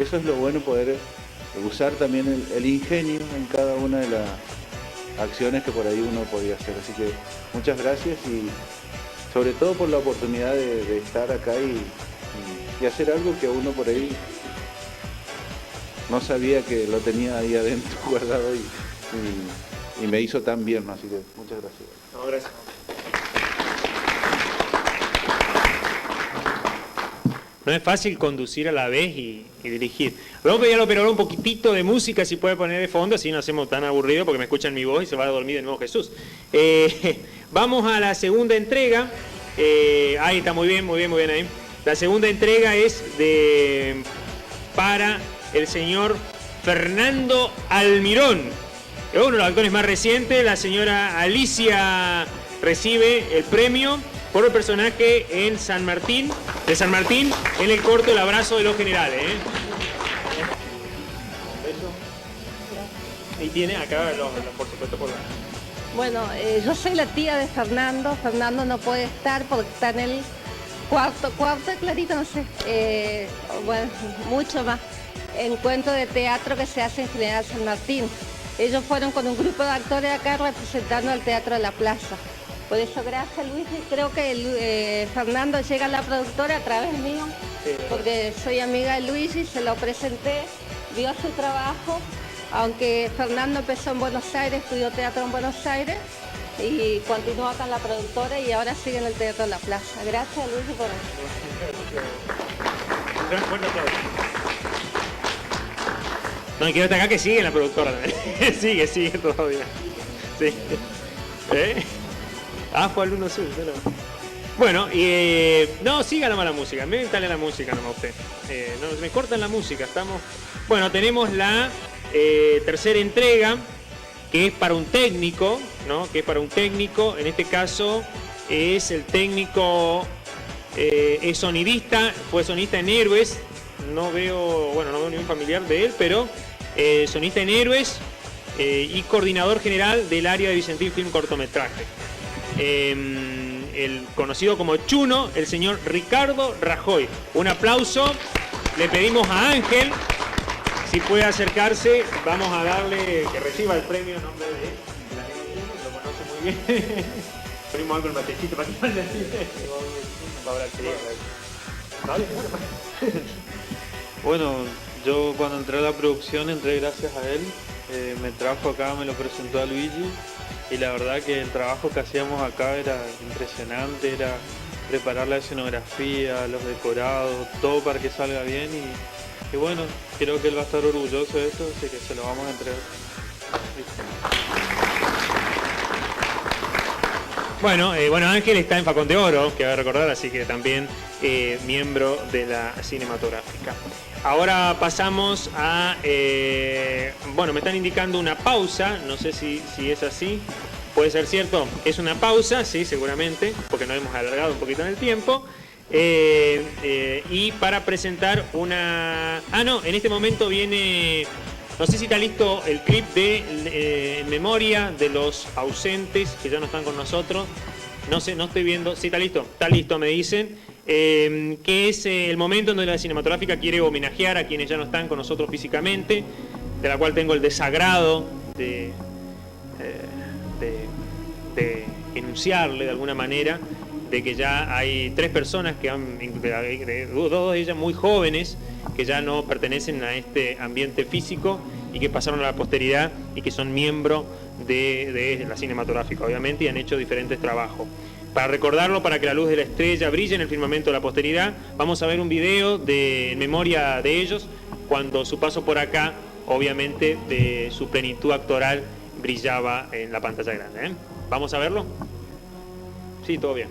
eso es lo bueno, poder usar también el ingenio en cada una de las acciones que por ahí uno podía hacer. Así que muchas gracias y sobre todo por la oportunidad de estar acá y hacer algo que uno por ahí no sabía que lo tenía ahí adentro guardado y me hizo tan bien, ¿no? Así que muchas gracias. No, gracias. No es fácil conducir a la vez y dirigir. Vamos a pedir al operador un poquitito de música, si puede poner de fondo, así no hacemos tan aburrido, porque me escuchan mi voz y se va a dormir de nuevo Jesús. Vamos a la segunda entrega. Ahí está, muy bien ahí. La segunda entrega es para el señor Fernando Almirón, uno de los actores más recientes. La señora Alicia recibe el premio por el personaje de San Martín, en el corto El abrazo de los generales. Y tiene acá por supuesto por la... Bueno, yo soy la tía de Fernando. Fernando no puede estar porque está en el cuarto, clarito, no sé. Bueno, mucho más. Encuentro de teatro que se hace en General San Martín. Ellos fueron con un grupo de actores acá representando al Teatro de la Plaza. Por eso, gracias Luis. Creo que Fernando llega a la productora a través mío, porque soy amiga de Luis y se lo presenté, vio su trabajo, aunque Fernando empezó en Buenos Aires, estudió teatro en Buenos Aires y continuó acá en la productora y ahora sigue en el Teatro de la Plaza. Gracias Luis por eso. No, y quiero destacar que sigue en la productora también. sigue todavía. Sí. Fue alumno suyo. No. Bueno, no, siga nomás la música. Métale la música nomás usted. No, me cortan la música. Bueno, tenemos la tercera entrega, que es para un técnico, ¿no? En este caso es el técnico, es sonidista, fue sonista en Héroes. No veo ningún familiar de él, pero sonista en Héroes y coordinador general del área de Vicentín Film Cortometraje. El conocido como Chuno, el señor Ricardo Rajoy. Un aplauso. Le pedimos a Ángel, si puede acercarse, vamos a darle que reciba el premio en nombre de lo conoce muy bien. Ponemos algo en el matecito para que vaya a Bueno, yo cuando entré a la producción entré gracias a él. Me trajo acá, me lo presentó a Luigi. Y la verdad que el trabajo que hacíamos acá era impresionante, era preparar la escenografía, los decorados, todo para que salga bien y bueno, creo que él va a estar orgulloso de esto, así que se lo vamos a entregar. Bueno, Ángel está en Facón de Oro, que va a recordar, así que también miembro de la cinematográfica. Ahora pasamos a... me están indicando una pausa, no sé si es así. Puede ser cierto, es una pausa, sí, seguramente, porque nos hemos alargado un poquito en el tiempo. Y para presentar una... en este momento viene... No sé si está listo el clip de en memoria de los ausentes que ya no están con nosotros. No sé, no estoy viendo. Sí, está listo, me dicen. Que es el momento en donde la cinematográfica quiere homenajear a quienes ya no están con nosotros físicamente, de la cual tengo el desagrado de enunciarle de alguna manera, de que ya hay 3 personas que han, dos de ellas muy jóvenes, que ya no pertenecen a este ambiente físico y que pasaron a la posteridad y que son miembros de la cinematográfica, obviamente, y han hecho diferentes trabajos. Para recordarlo, para que la luz de la estrella brille en el firmamento de la posteridad, vamos a ver un video en memoria de ellos, cuando su paso por acá, obviamente, de su plenitud actoral brillaba en la pantalla grande. ¿Vamos a verlo? Sí, todo bien.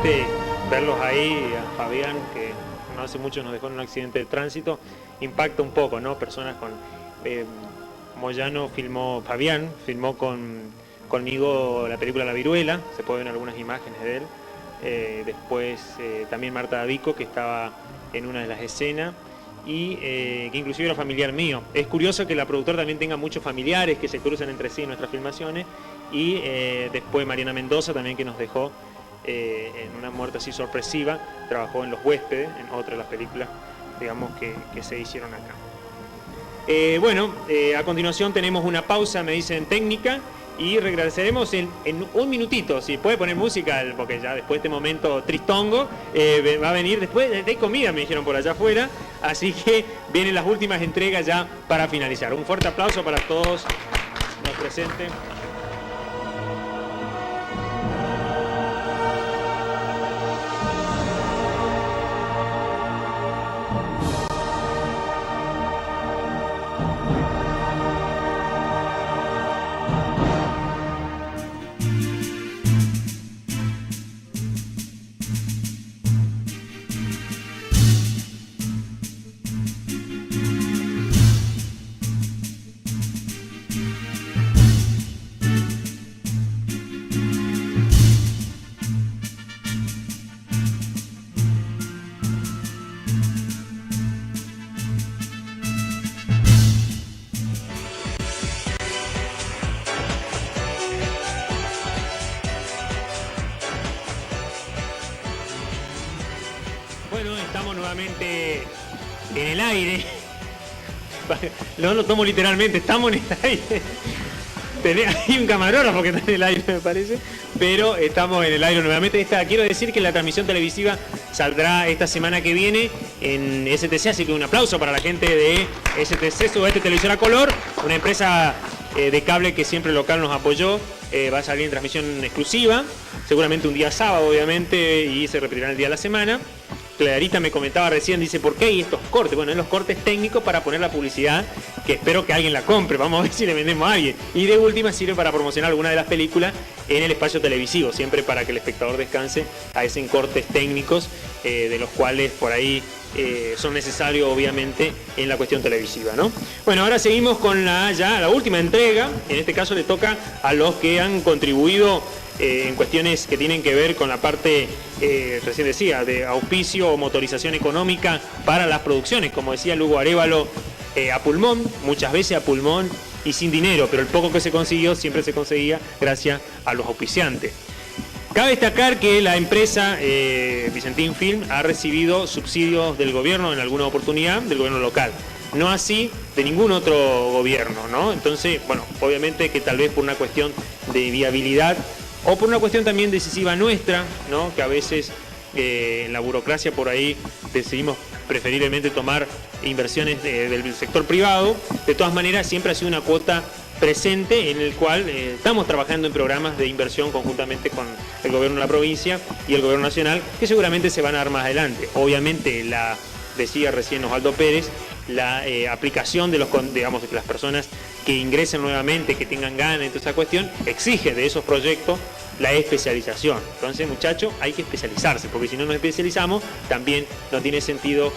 realmente verlos ahí, a Fabián, que no hace mucho nos dejó en un accidente de tránsito, impacta un poco, ¿no? Personas con... Moyano Fabián filmó conmigo la película La Viruela, se pueden ver algunas imágenes de él. Después también Marta Davico, que estaba en una de las escenas, y que inclusive era familiar mío. Es curioso que la productora también tenga muchos familiares que se cruzan entre sí en nuestras filmaciones, y después Mariana Mendoza también, que nos dejó en una muerte así sorpresiva, trabajó en Los Huéspedes, en otra de las películas, digamos, que se hicieron acá. A continuación tenemos una pausa, me dicen técnica, y regresaremos en un minutito. Si puede poner música, porque ya después de este momento tristongo va a venir después de comida, me dijeron por allá afuera, así que vienen las últimas entregas ya para finalizar. Un fuerte aplauso para todos los presentes. Nuevamente en el aire. No lo tomo literalmente, estamos en el aire. Hay un camarógrafo que está en el aire, me parece, pero estamos en el aire nuevamente. Quiero decir que la transmisión televisiva saldrá esta semana que viene en STC, así que un aplauso para la gente de STC, Sudeste Televisión a Color, una empresa de cable que siempre local nos apoyó. Va a salir en transmisión exclusiva, seguramente un día sábado, obviamente, y se repetirá el día de la semana. Clarita me comentaba recién, dice, ¿por qué hay estos cortes? Bueno, es los cortes técnicos para poner la publicidad, que espero que alguien la compre, vamos a ver si le vendemos a alguien. Y de última sirve para promocionar alguna de las películas en el espacio televisivo, siempre para que el espectador descanse a esos cortes técnicos, de los cuales por ahí son necesarios obviamente en la cuestión televisiva, ¿no? Bueno, ahora seguimos con la última entrega. En este caso le toca a los que han contribuido en cuestiones que tienen que ver con la parte, recién decía, de auspicio o motorización económica para las producciones, como decía Lugo Arévalo, a pulmón, muchas veces a pulmón y sin dinero, pero el poco que se consiguió siempre se conseguía gracias a los auspiciantes. Cabe destacar que la empresa Vicentín Film ha recibido subsidios del gobierno en alguna oportunidad, del gobierno local. No así de ningún otro gobierno, ¿no? Entonces, bueno, obviamente que tal vez por una cuestión de viabilidad o por una cuestión también decisiva nuestra, ¿no? Que a veces en la burocracia por ahí decidimos preferiblemente tomar inversiones del sector privado. De todas maneras, siempre ha sido una cuota presente en el cual estamos trabajando en programas de inversión conjuntamente con el gobierno de la provincia y el gobierno nacional, que seguramente se van a dar más adelante. Obviamente, decía recién Osvaldo Pérez, la aplicación de digamos, de las personas que ingresen nuevamente, que tengan ganas de toda esa cuestión, exige de esos proyectos la especialización. Entonces, muchachos, hay que especializarse, porque si no nos especializamos, también no tiene sentido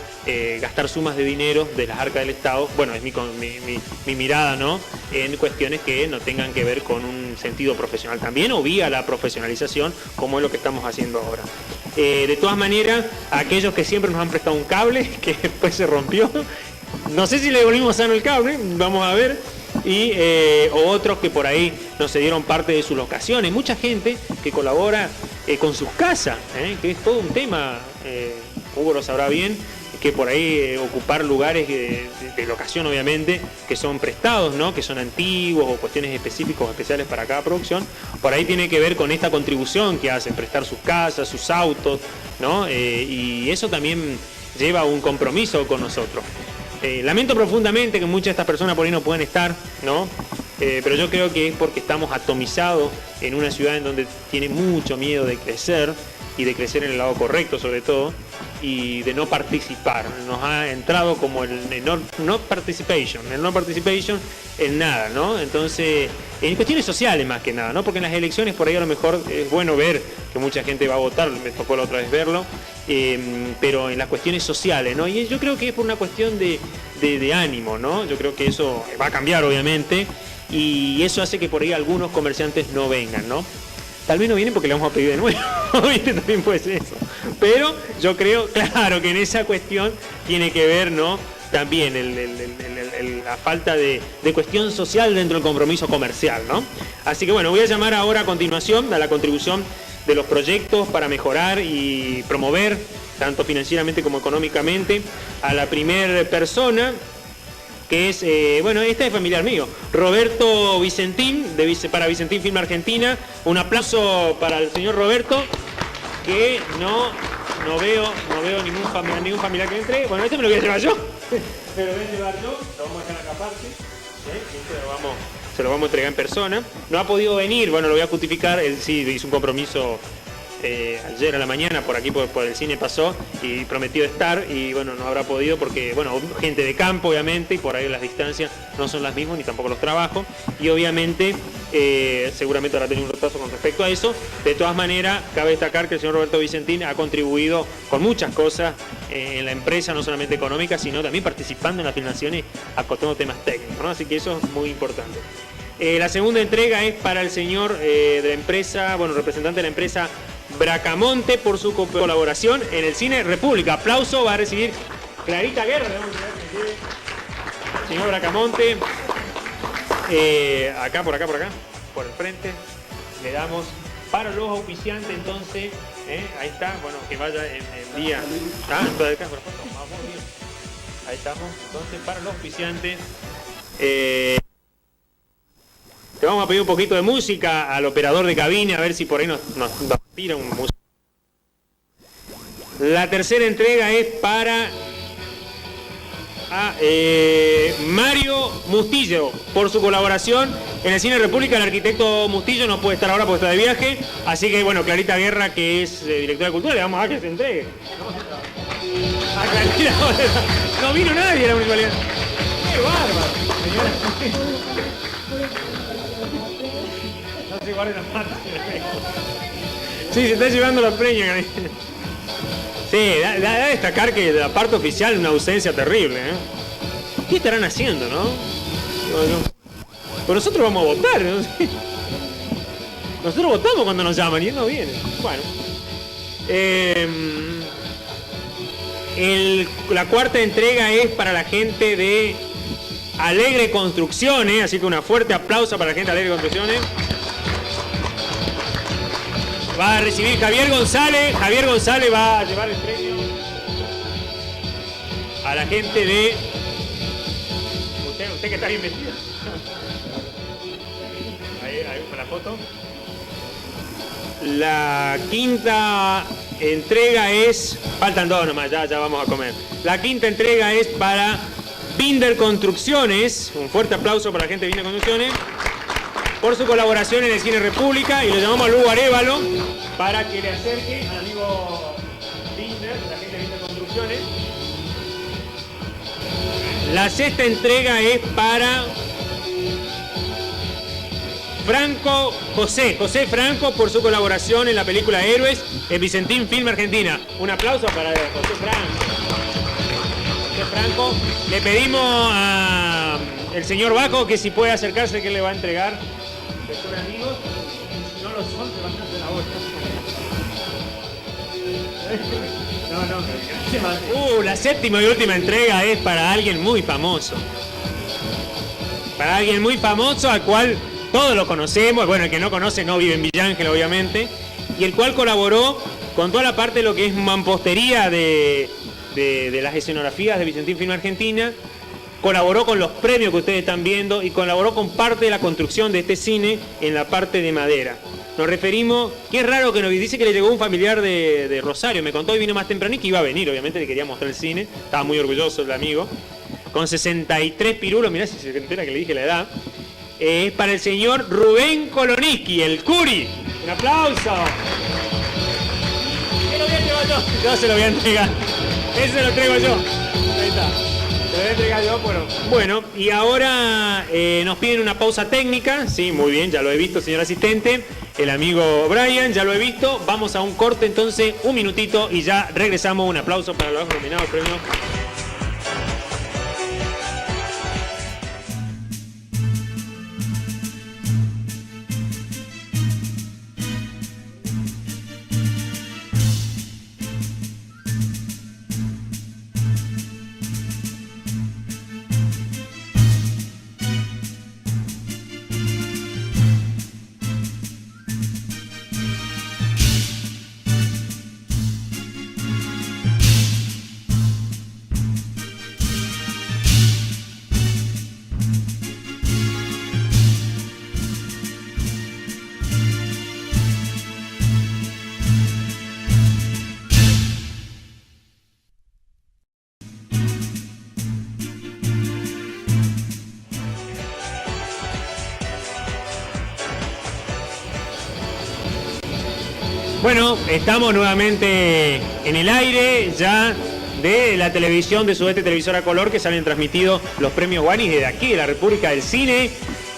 gastar sumas de dinero de las arcas del Estado. Bueno, es mi mirada, ¿no? En cuestiones que no tengan que ver con un sentido profesional también, o vía la profesionalización, como es lo que estamos haciendo ahora. De todas maneras, aquellos que siempre nos han prestado un cable, que después se rompió, no sé si le devolvimos sano el cable, vamos a ver. Y otros que por ahí nos cedieron parte de sus locaciones. Mucha gente que colabora con sus casas, que es todo un tema, Hugo lo sabrá bien, que por ahí ocupar lugares de locación, obviamente, que son prestados, ¿no? Que son antiguos o cuestiones específicas o especiales para cada producción, por ahí tiene que ver con esta contribución que hacen, prestar sus casas, sus autos, ¿no? Y eso también lleva un compromiso con nosotros. Lamento profundamente que muchas de estas personas por ahí no puedan estar, ¿no? Pero yo creo que es porque estamos atomizados en una ciudad en donde tiene mucho miedo de crecer, y de crecer en el lado correcto sobre todo, y de no participar. Nos ha entrado como el no participation en nada, ¿no? Entonces, en cuestiones sociales más que nada, ¿no? Porque en las elecciones por ahí a lo mejor es bueno ver que mucha gente va a votar, me tocó la otra vez verlo, pero en las cuestiones sociales, ¿no? Y yo creo que es por una cuestión de ánimo, ¿no? Yo creo que eso va a cambiar obviamente y eso hace que por ahí algunos comerciantes no vengan, ¿no? Tal vez no vienen porque le vamos a pedir de nuevo, ¿viste? También puede ser eso. Pero yo creo, claro, que en esa cuestión tiene que ver, ¿no? También la falta de cuestión social dentro del compromiso comercial, ¿no? Así que bueno, voy a llamar ahora a continuación a la contribución de los proyectos para mejorar y promover, tanto financieramente como económicamente, a la primera persona, que es, este es familiar mío, Roberto Vicentín, para Vicentín Film Argentina. Un aplauso para el señor Roberto, que no veo ningún familiar que entre. Bueno, este me lo voy a llevar yo. Me lo voy a llevar yo, lo vamos a dejar acá aparte. Se lo vamos a entregar en persona. No ha podido venir, bueno, lo voy a justificar, él sí hizo un compromiso ayer a la mañana, por aquí por el cine pasó y prometió estar y bueno, no habrá podido porque, bueno, gente de campo obviamente y por ahí las distancias no son las mismas ni tampoco los trabajos y obviamente seguramente habrá tenido un retraso con respecto a eso. De todas maneras, cabe destacar que el señor Roberto Vicentín ha contribuido con muchas cosas en la empresa, no solamente económica, sino también participando en las filmaciones, acotando temas técnicos, ¿no? Así que eso es muy importante. La segunda entrega es para el señor de la empresa, representante de la empresa Bracamonte por su colaboración en el Cine República. Aplauso, va a recibir Clarita Guerra. Señor Bracamonte, acá, por el frente, le damos para los auspiciantes entonces, ahí está, bueno, que vaya en día. Ahí estamos, entonces para los auspiciantes. Le vamos a pedir un poquito de música al operador de cabina, a ver si por ahí nos tira un música. La tercera entrega es para Mario Mustillo, por su colaboración en el Cine República. El arquitecto Mustillo no puede estar ahora porque está de viaje, así que bueno, Clarita Guerra, que es directora de Cultura, le vamos a dar que se entregue. A Clarita, no vino nadie a la municipalidad. ¡Qué bárbaro, señora! No se guarden las patas. Sí, se está llevando la preña. Sí, da a destacar que de la parte oficial una ausencia terrible, ¿eh? ¿Qué estarán haciendo, no? Pero nosotros vamos a votar, ¿no? Nosotros votamos cuando nos llaman y él no viene. Bueno. La cuarta entrega es para la gente de Alegre Construcciones, así que un fuerte aplauso para la gente de Alegre Construcciones. Va a recibir Javier González. Javier González va a llevar el premio a la gente de... Usted que está bien vestido. Ahí con la foto. La quinta entrega es... Faltan dos nomás, ya vamos a comer. La quinta entrega es para Binder Construcciones. Un fuerte aplauso para la gente de Binder Construcciones por su colaboración en el Cine República, y lo llamamos a Lugo Arévalo para que le acerque al amigo Binder, la gente de Binder Construcciones. La sexta entrega es para José Franco, por su colaboración en la película Héroes en Vicentín Film Argentina. Un aplauso para José Franco. Le pedimos al señor Baco que si puede acercarse, que le va a entregar. Son amigos, si no lo son, se van a hacer la bolsa. La séptima y última entrega es para alguien muy famoso. Para alguien muy famoso, al cual todos lo conocemos. Bueno, el que no conoce no vive en Villa Ángel, obviamente. Y el cual colaboró con toda la parte de lo que es mampostería de las escenografías de Vicentín Film Argentina. Colaboró con los premios que ustedes están viendo y colaboró con parte de la construcción de este cine en la parte de madera. Nos referimos, qué raro que nos dice que le llegó un familiar de Rosario, me contó y vino más temprano y que iba a venir, obviamente le quería mostrar el cine, estaba muy orgulloso el amigo, con 63 pirulos, mirá si se entera que le dije la edad. Es para el señor Rubén Koloniski, el Curi. Un aplauso. ¿Qué lo voy a llevar yo? Yo se lo voy a entregar. Ese lo traigo yo. Ahí está. Te lo voy a entregar yo, bueno, y ahora nos piden una pausa técnica. Sí, muy bien, ya lo he visto, señor asistente. El amigo Brian, ya lo he visto. Vamos a un corte entonces, un minutito y ya regresamos. Un aplauso para los nominados al premio. Bueno, estamos nuevamente en el aire ya de la televisión de Sudeste Televisora Color, que se habían transmitido los premios Guanis desde aquí, de la República del Cine.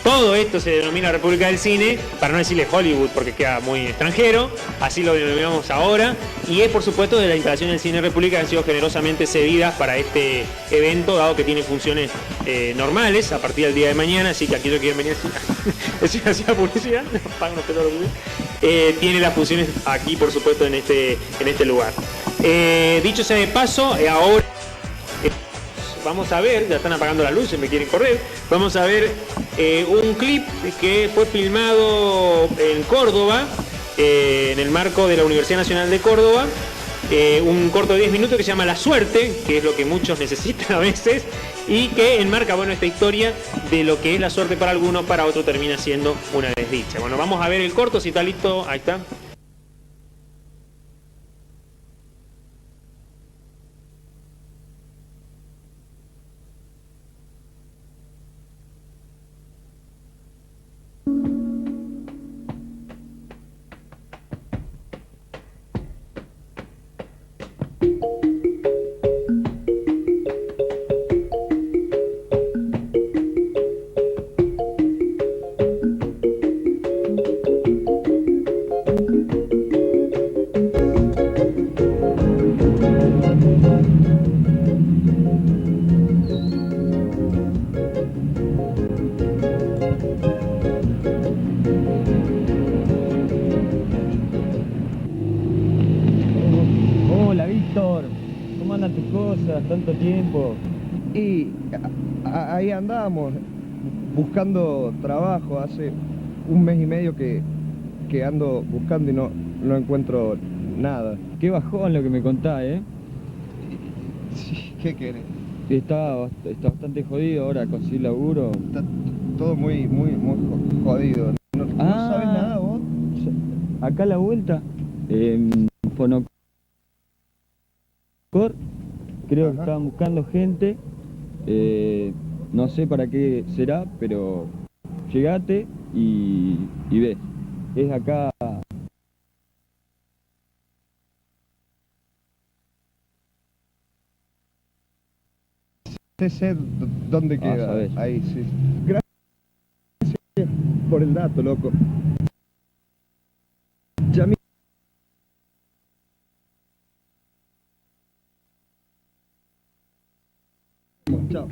Todo esto se denomina República del Cine, para no decirle Hollywood porque queda muy extranjero, así lo denominamos ahora, y es por supuesto de la instalación del Cine República que han sido generosamente cedidas para este evento, dado que tiene funciones normales a partir del día de mañana, así que aquellos que quieren venir a hacer publicidad, pagan unos pesos tiene las funciones aquí por supuesto en este lugar. Dicho sea de paso, ahora vamos a ver, ya están apagando las luces, me quieren correr, vamos a ver un clip que fue filmado en Córdoba, en el marco de la Universidad Nacional de Córdoba, un corto de 10 minutos que se llama La Suerte, que es lo que muchos necesitan a veces, y que enmarca, bueno, esta historia de lo que es la suerte para algunos, para otros termina siendo una desdicha. Bueno, vamos a ver el corto, si está listo, ahí está. Tanto tiempo. Y ahí andábamos buscando trabajo. Hace un mes y medio que ando buscando y no encuentro nada. Qué bajón lo que me contás, ¿eh? Sí, ¿qué querés? Está bastante jodido ahora conseguir laburo. Está todo muy jodido. ¿No sabes nada vos? Acá a la vuelta, Fonocor, creo que estaban buscando gente, no sé para qué será, pero llegate y ves. Es acá. Sé dónde queda. Ahí, sí. Gracias por el dato, loco. Ya chao.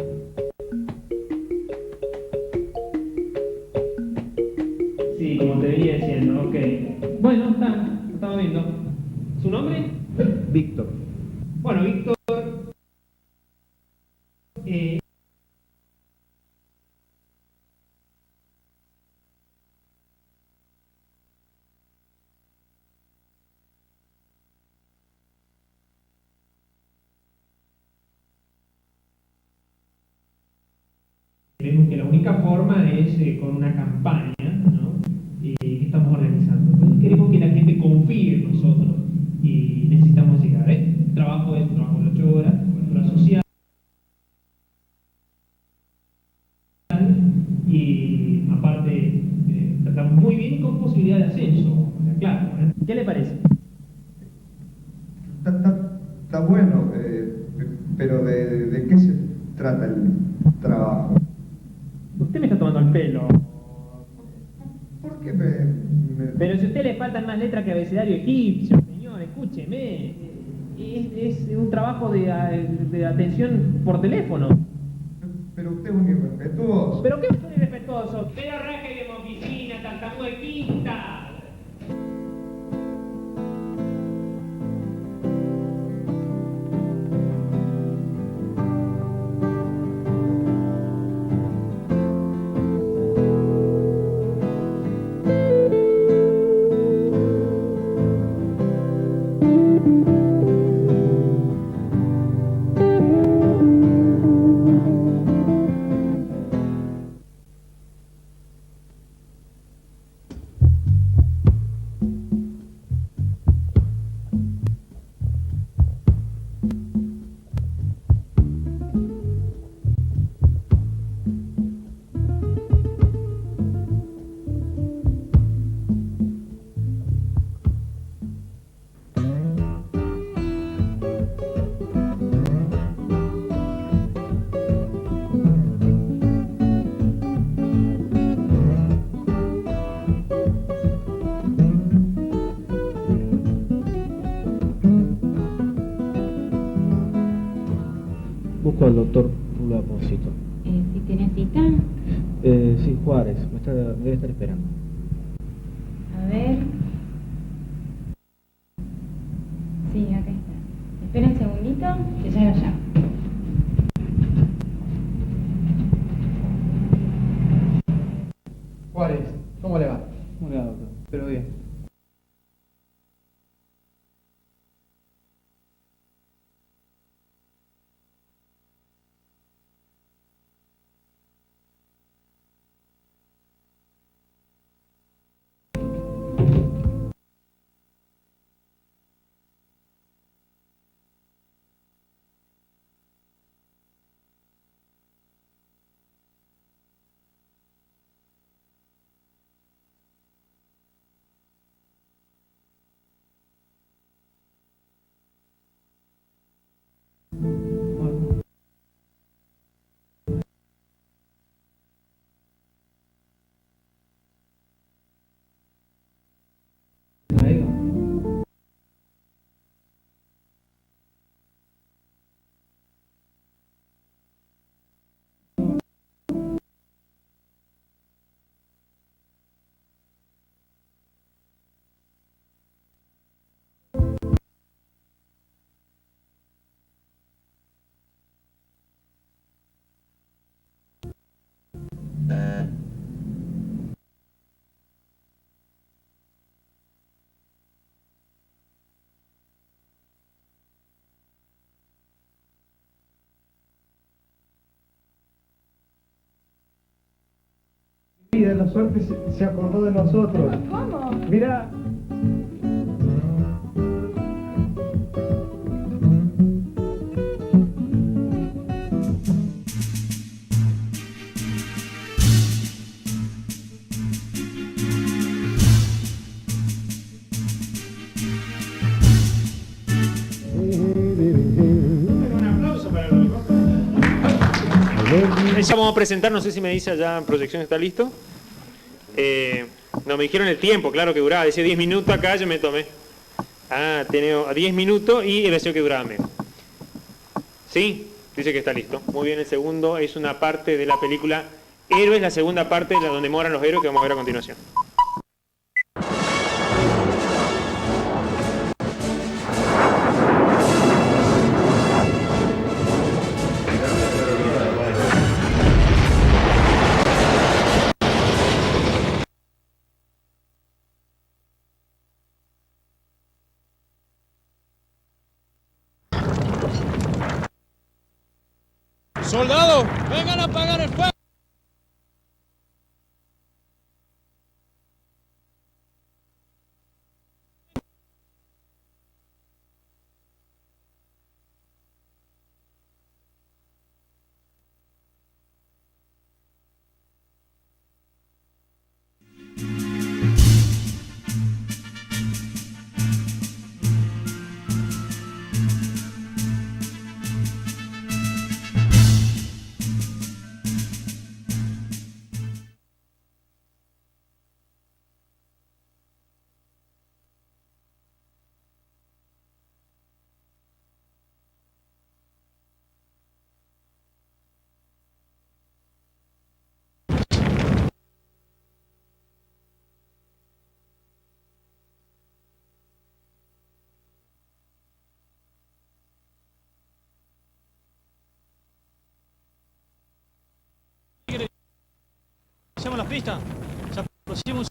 Sí, como te venía diciendo, ok. Bueno, estamos viendo. ¿Su nombre? Víctor. Bueno, Víctor. Creemos que la única forma es con una campaña, ¿no? Que estamos organizando. Entonces queremos que la gente confíe en nosotros y necesitamos llegar. Trabajo de 8 horas, cobertura social. Y aparte, tratamos muy bien con posibilidad de ascenso, claro. ¿Qué le parece? Está bueno. ¿De qué se trata el trabajo? Usted me está tomando el pelo. ¿Por qué me... Pero si a usted le faltan más letras que abecedario egipcio, señor, escúcheme. Es un trabajo de atención por teléfono. Pero usted es un irrespetuoso. ¿Pero qué es un irrespetuoso? Pero raje de mi oficina, tartamudo de quinta. Busco al doctor Rulo Aponcito. ¿Sí tiene cita? Sí, Juárez, debe estar esperando. A ver. Sí, acá está. Espera un segundito, que ya lo llamo. Juárez, ¿cómo le va? ¿Cómo le va, doctor? Pero bien. Mira, la suerte se acordó de nosotros. ¿Cómo? Mira. Ya vamos a presentar, no sé si me dice allá en proyección está listo. No me dijeron el tiempo, claro que duraba, decía 10 minutos acá, yo me tomé. Tiene 10 minutos y el deseo que duraba menos. ¿Sí? Dice que está listo. Muy bien, el segundo es una parte de la película Héroes, la segunda parte de la donde moran los héroes que vamos a ver a continuación. ¡Soldados! ¡Vengan a apagar el fuego! Iniciamos las pistas. Se aproxima un...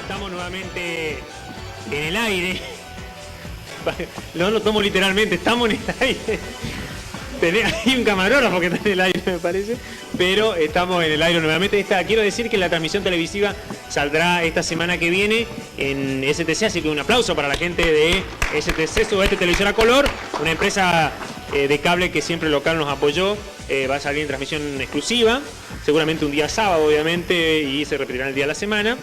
Estamos nuevamente en el aire. No lo tomo literalmente, estamos en el aire. Hay un camarógrafo que está en el aire, me parece. Pero estamos en el aire nuevamente. Quiero decir que la transmisión televisiva saldrá esta semana que viene en STC, así que un aplauso para la gente de STC, Sudeste Televisión a Color, una empresa de cable que siempre local nos apoyó. Va a salir en transmisión exclusiva, seguramente un día sábado, obviamente, y se repetirá el día de la semana.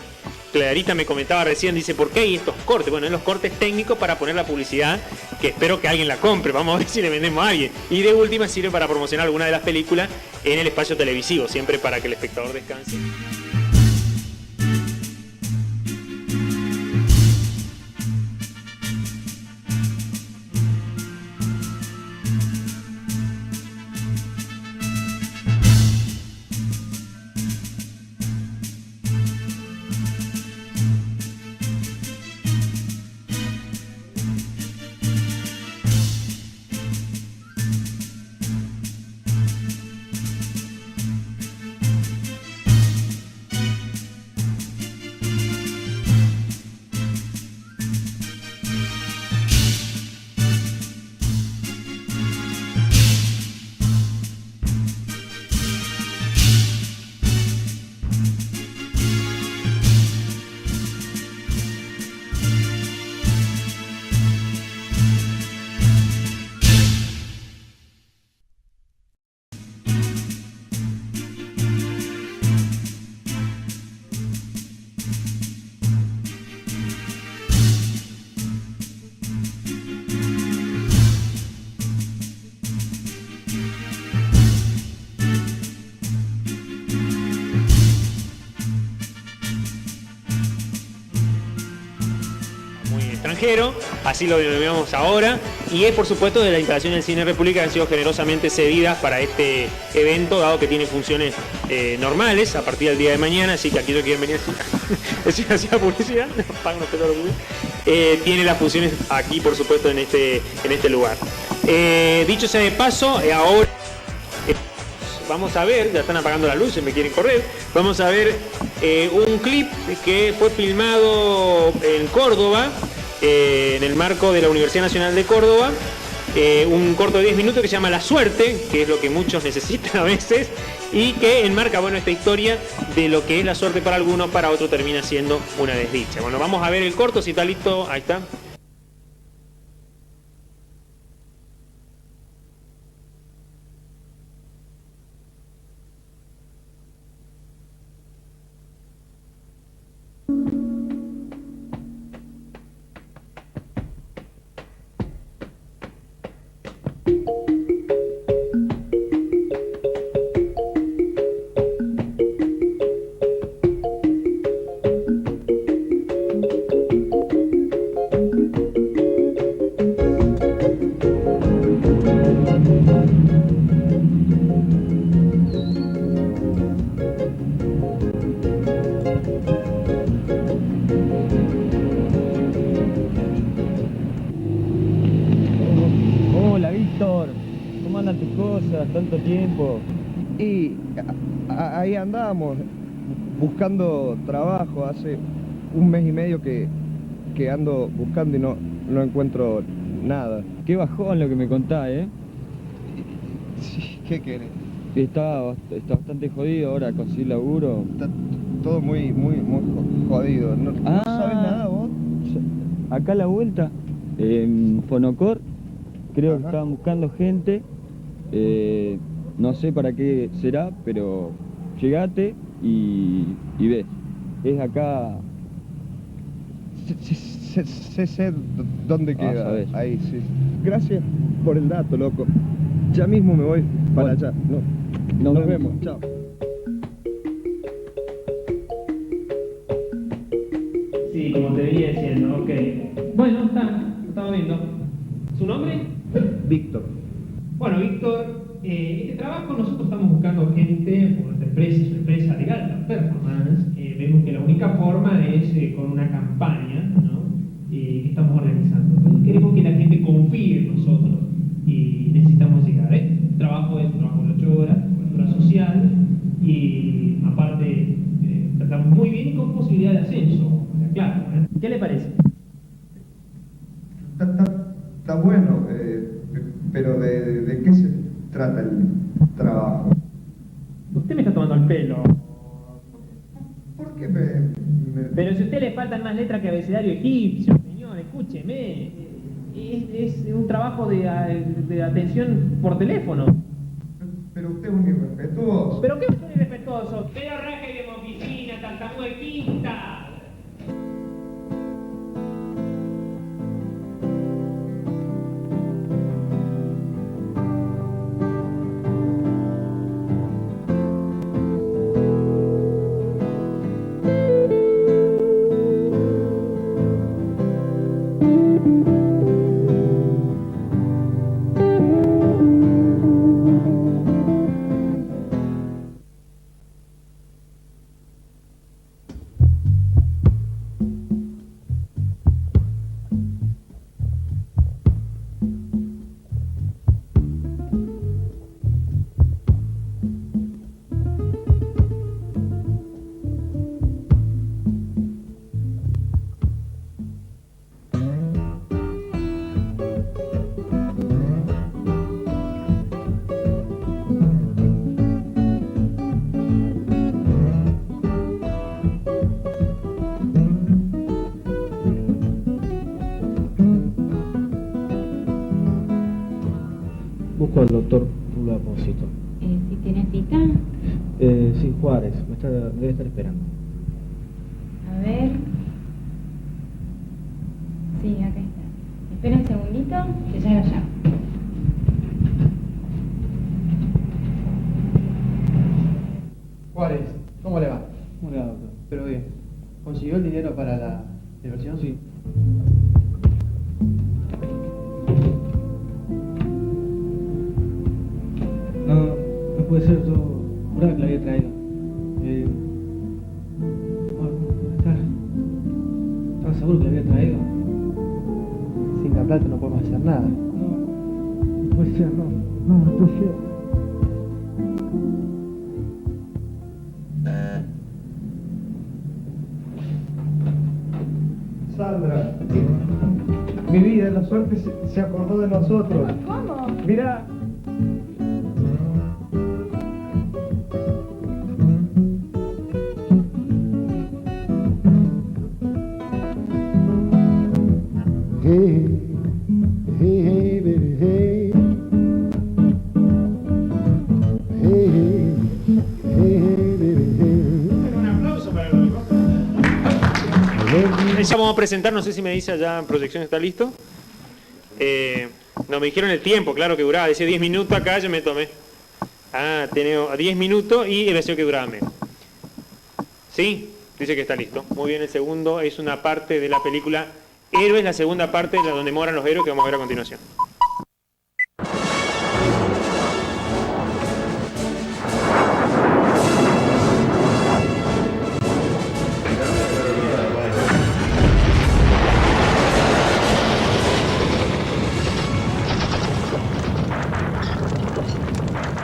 Clarita me comentaba recién, dice, ¿por qué hay estos cortes? Bueno, los cortes técnicos para poner la publicidad, que espero que alguien la compre, vamos a ver si le vendemos a alguien. Y de última sirve para promocionar alguna de las películas en el espacio televisivo, siempre para que el espectador descanse. Así lo vemos ahora, y es por supuesto de la instalación del Cine República, que han sido generosamente cedidas para este evento, dado que tiene funciones normales a partir del día de mañana, así que aquellos que quieren venir a hacer publicidad, tiene las funciones aquí por supuesto en este lugar. Dicho sea de paso, ahora vamos a ver, ya están apagando las luces, me quieren correr, vamos a ver un clip que fue filmado en Córdoba, en el marco de la Universidad Nacional de Córdoba, un corto de 10 minutos que se llama La Suerte, que es lo que muchos necesitan a veces, y que enmarca, bueno, esta historia de lo que es la suerte para algunos, para otros termina siendo una desdicha. Bueno, vamos a ver el corto, si está listo, ahí está. Tanto tiempo. Y ahí andábamos buscando trabajo. Hace un mes y medio que ando buscando y no encuentro nada. Qué bajón lo que me contás, ¿eh? Sí, ¿qué querés? Está bastante jodido ahora conseguir laburo. Está todo muy jodido. ¿No sabes nada vos? Acá a la vuelta, en Fonocor, creo que estaban buscando gente. No sé para qué será, pero llegate y ves. Es acá. Sé dónde queda. Ahí, sí. Gracias por el dato, loco. Ya mismo me voy para allá. Nos vemos. Chao. Sí, como te venía diciendo, ok. Bueno, estamos viendo. ¿Su nombre? Víctor. Bueno, Víctor, este trabajo nosotros estamos buscando gente por nuestra empresa, su empresa de alta performance. Vemos que la única forma es con una campaña, ¿no? Que estamos organizando. Entonces queremos que la gente confíe en nosotros y necesitamos llegar. El trabajo es un trabajo de 8 horas, cobertura social, y aparte tratamos muy bien y con posibilidad de ascenso, claro. ¿Qué le parece? Está bueno, pero ¿de qué se trata el trabajo? Usted me está tomando el pelo. ¿Por qué Pero si a usted le faltan más letras que abecedario egipcio, señor, escúcheme. Es un trabajo de atención por teléfono. Pero usted es un irrespetuoso. ¿Pero qué es un irrespetuoso? Pero raja y de oficina, tartamudo de quinta. doctor Rulo Aponcito. ¿Sí tiene cita? Sí, Juárez, debe estar esperando. A ver. Sí, acá está. Espera un segundito, que ya lo llamo. Juárez, ¿cómo le va? ¿Cómo le va, doctor? Pero bien. ¿Consiguió el dinero para la diversión? Sí. No puede ser, yo juraba que la había traído. ¿Estaba seguro que la había traído? Sin la plata no podemos hacer nada. No puede ser, no puede ser. Sandra, mi vida, la suerte se acordó de nosotros. ¿Cómo? Mira. Hey, hey, hey, baby, hey. Hey, hey, hey, baby, hey. Un aplauso para el ya vamos a presentar, no sé si me dice allá en proyección está listo. No, me dijeron el tiempo, claro que duraba, decía 10 minutos acá, yo me tomé. Ah, tenía 10 minutos y el deseo que duraba menos. ¿Sí? Dice que está listo. Muy bien, el segundo es una parte de la película Héroes, la segunda parte de la donde moran los héroes que vamos a ver a continuación.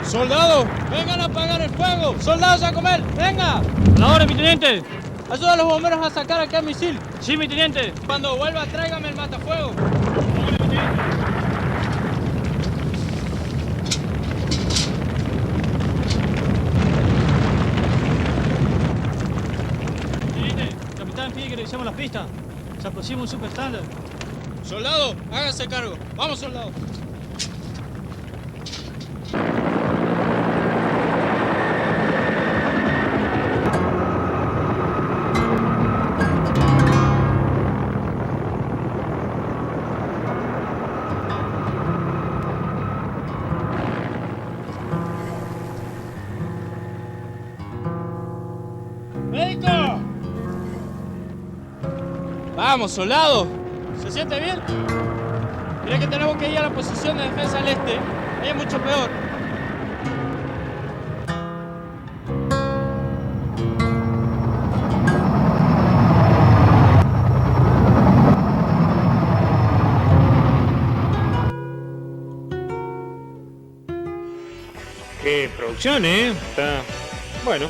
¡Soldados! ¡Vengan a apagar el fuego! ¡Soldados a comer! ¡Venga! ¡A la hora, mi teniente! ¡Ayuda a los bomberos a sacar aquel misil! ¡Sí, mi teniente! Cuando vuelva, tráigame el matafuego. Teniente, capitán pide que revisemos las pistas. Se aproxima un super estándar. ¡Soldado! ¡Hágase cargo! ¡Vamos, soldado! ¡Médico! Vamos, soldado. ¿Se siente bien? Mira que tenemos que ir a la posición de defensa al este. Ahí es mucho peor. Qué producción, ¿eh? Está... Bueno,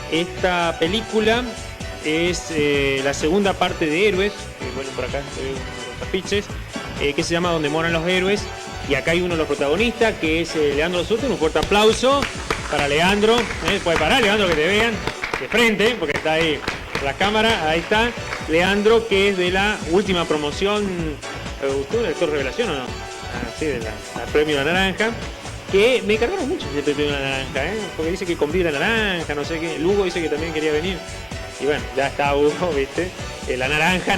esta película es la segunda parte de Héroes, que bueno, por acá se ve uno de los afiches, que se llama Donde moran los héroes, y acá hay uno de los protagonistas, que es Leandro Sutton. Un fuerte aplauso para Leandro. Puede parar, Leandro, que te vean de frente, porque está ahí la cámara. Ahí está Leandro, que es de la última promoción. ¿Usted es un lector revelación o no? Sí, del premio La Naranja. Que me cargaron mucho ese premio La Naranja, porque dice que convida la naranja, no sé qué. Lugo dice que también quería venir. Y bueno, ya está Hugo, ¿viste? La naranja,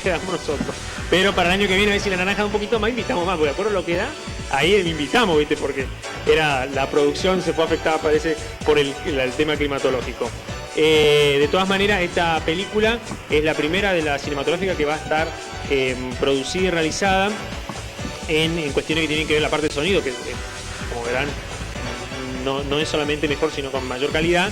quedamos nosotros. Pero para el año que viene, a ver si la naranja da un poquito más, invitamos más, porque de acuerdo a lo que da, ahí invitamos, ¿viste? Porque la producción se fue afectada, parece, por el tema climatológico. De todas maneras, esta película es la primera de la cinematográfica que va a estar producida y realizada en cuestiones que tienen que ver la parte de sonido, que como verán, no es solamente mejor, sino con mayor calidad,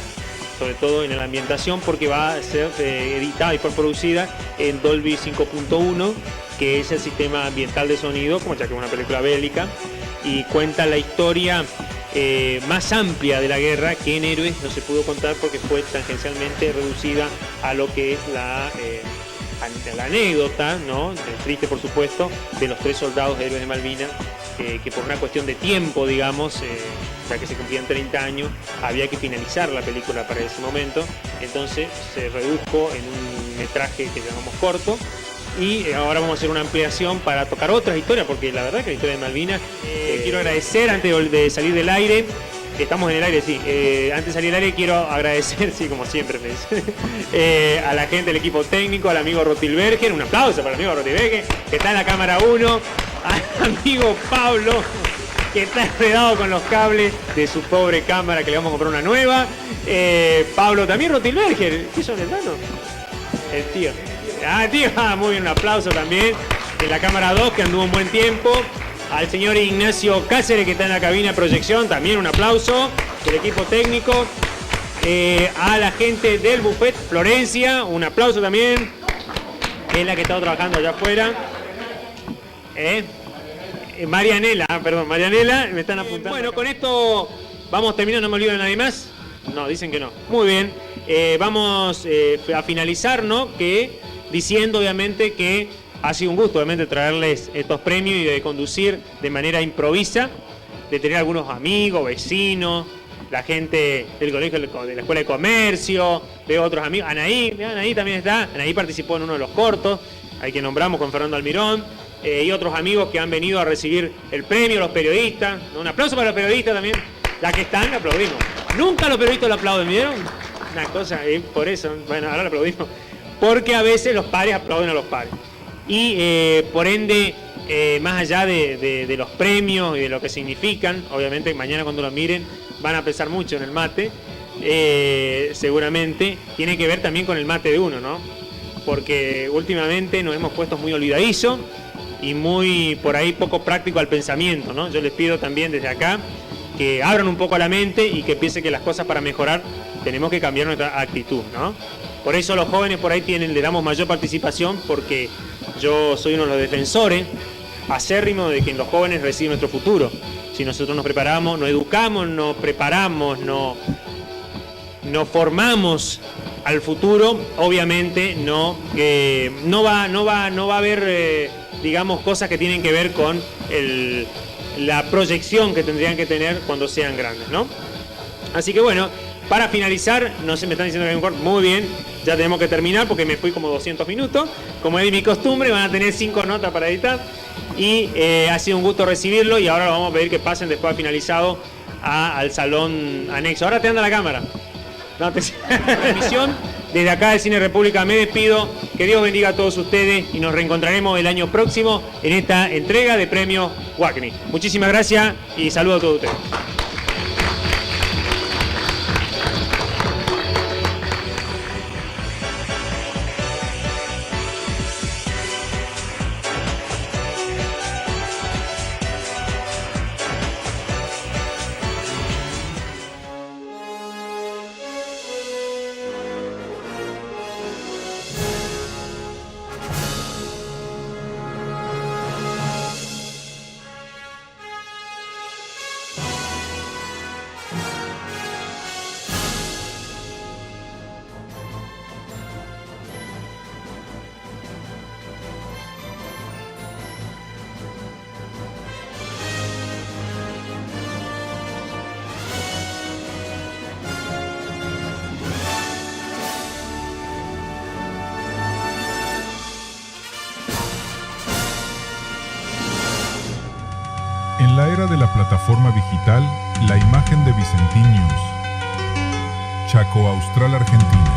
sobre todo en la ambientación, porque va a ser editada y fue producida en Dolby 5.1, que es el sistema ambiental de sonido, como ya que es una película bélica, y cuenta la historia más amplia de la guerra, que en Héroes no se pudo contar porque fue tangencialmente reducida a lo que es la anécdota, ¿no? Triste, por supuesto, de los 3 soldados de Héroes de Malvinas, que por una cuestión de tiempo, digamos, ya que se cumplían 30 años, había que finalizar la película para ese momento. Entonces se redujo en un metraje que llamamos corto, y ahora vamos a hacer una ampliación para tocar otras historias, porque la verdad que la historia de Malvinas, quiero agradecer antes de salir del aire. Estamos en el aire, sí. Antes de salir del aire quiero agradecer, sí, como siempre me dicen, a la gente del equipo técnico, al amigo Rotilberger, un aplauso para el amigo Rotilberger, que está en la cámara 1, al amigo Pablo, que está enredado con los cables de su pobre cámara, que le vamos a comprar una nueva. Pablo también, Rotilberger, ¿qué son, hermano? El tío. Tío, muy bien, un aplauso también. En la cámara 2, que anduvo un buen tiempo. Al señor Ignacio Cáceres, que está en la cabina de proyección, también un aplauso del equipo técnico. A la gente del buffet Florencia, un aplauso también, que es la que está trabajando allá afuera. Marianela, me están apuntando. Bueno, con esto vamos terminando, no me olvido de nadie más. No, dicen que no. Muy bien, vamos a finalizar, ¿no? Diciendo obviamente que ha sido un gusto obviamente traerles estos premios y de conducir de manera improvisa, de tener algunos amigos, vecinos, la gente del colegio, de la Escuela de Comercio, veo otros amigos, Anaí también está, Anaí participó en uno de los cortos, al que nombramos con Fernando Almirón, y otros amigos que han venido a recibir el premio, los periodistas, ¿no? Un aplauso para los periodistas también, la que están, aplaudimos. Nunca los periodistas lo aplauden, ¿vieron? Una cosa, por eso, bueno, ahora lo aplaudimos, porque a veces los pares aplauden a los pares. Y por ende, más allá de los premios y de lo que significan, obviamente mañana cuando lo miren van a pesar mucho en el mate, seguramente tiene que ver también con el mate de uno, ¿no? Porque últimamente nos hemos puesto muy olvidadizos y muy por ahí poco práctico al pensamiento, ¿no? Yo les pido también desde acá que abran un poco la mente y que piensen que las cosas para mejorar tenemos que cambiar nuestra actitud, ¿no? Por eso los jóvenes por ahí le damos mayor participación, porque yo soy uno de los defensores acérrimos de que los jóvenes reciben nuestro futuro. Si nosotros nos preparamos, nos educamos, nos preparamos, nos formamos al futuro, obviamente no va a haber, digamos, cosas que tienen que ver con la proyección que tendrían que tener cuando sean grandes, ¿no? Así que bueno, para finalizar, no sé, me están diciendo que hay un corte, muy bien, ya tenemos que terminar porque me fui como 200 minutos, como es mi costumbre, van a tener 5 notas para editar y ha sido un gusto recibirlo y ahora vamos a pedir que pasen después de finalizado al salón anexo. Ahora te anda la cámara. No, transmisión desde acá del Cine República me despido, que Dios bendiga a todos ustedes y nos reencontraremos el año próximo en esta entrega de premios WACNI. Muchísimas gracias y saludos a todos ustedes. En la era de la plataforma digital, la imagen de Vicentinius, Chaco Austral, Argentina.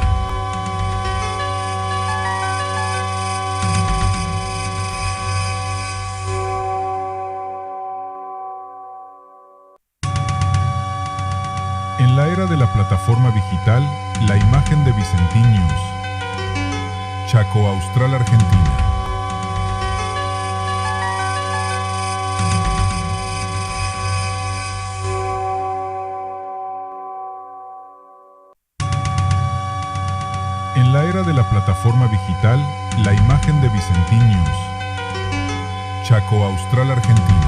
En la era de la plataforma digital, la imagen de Vicentinius, Chaco Austral, Argentina. En la era de la plataforma digital, la imagen de Vicentinius, Chaco Austral, Argentina.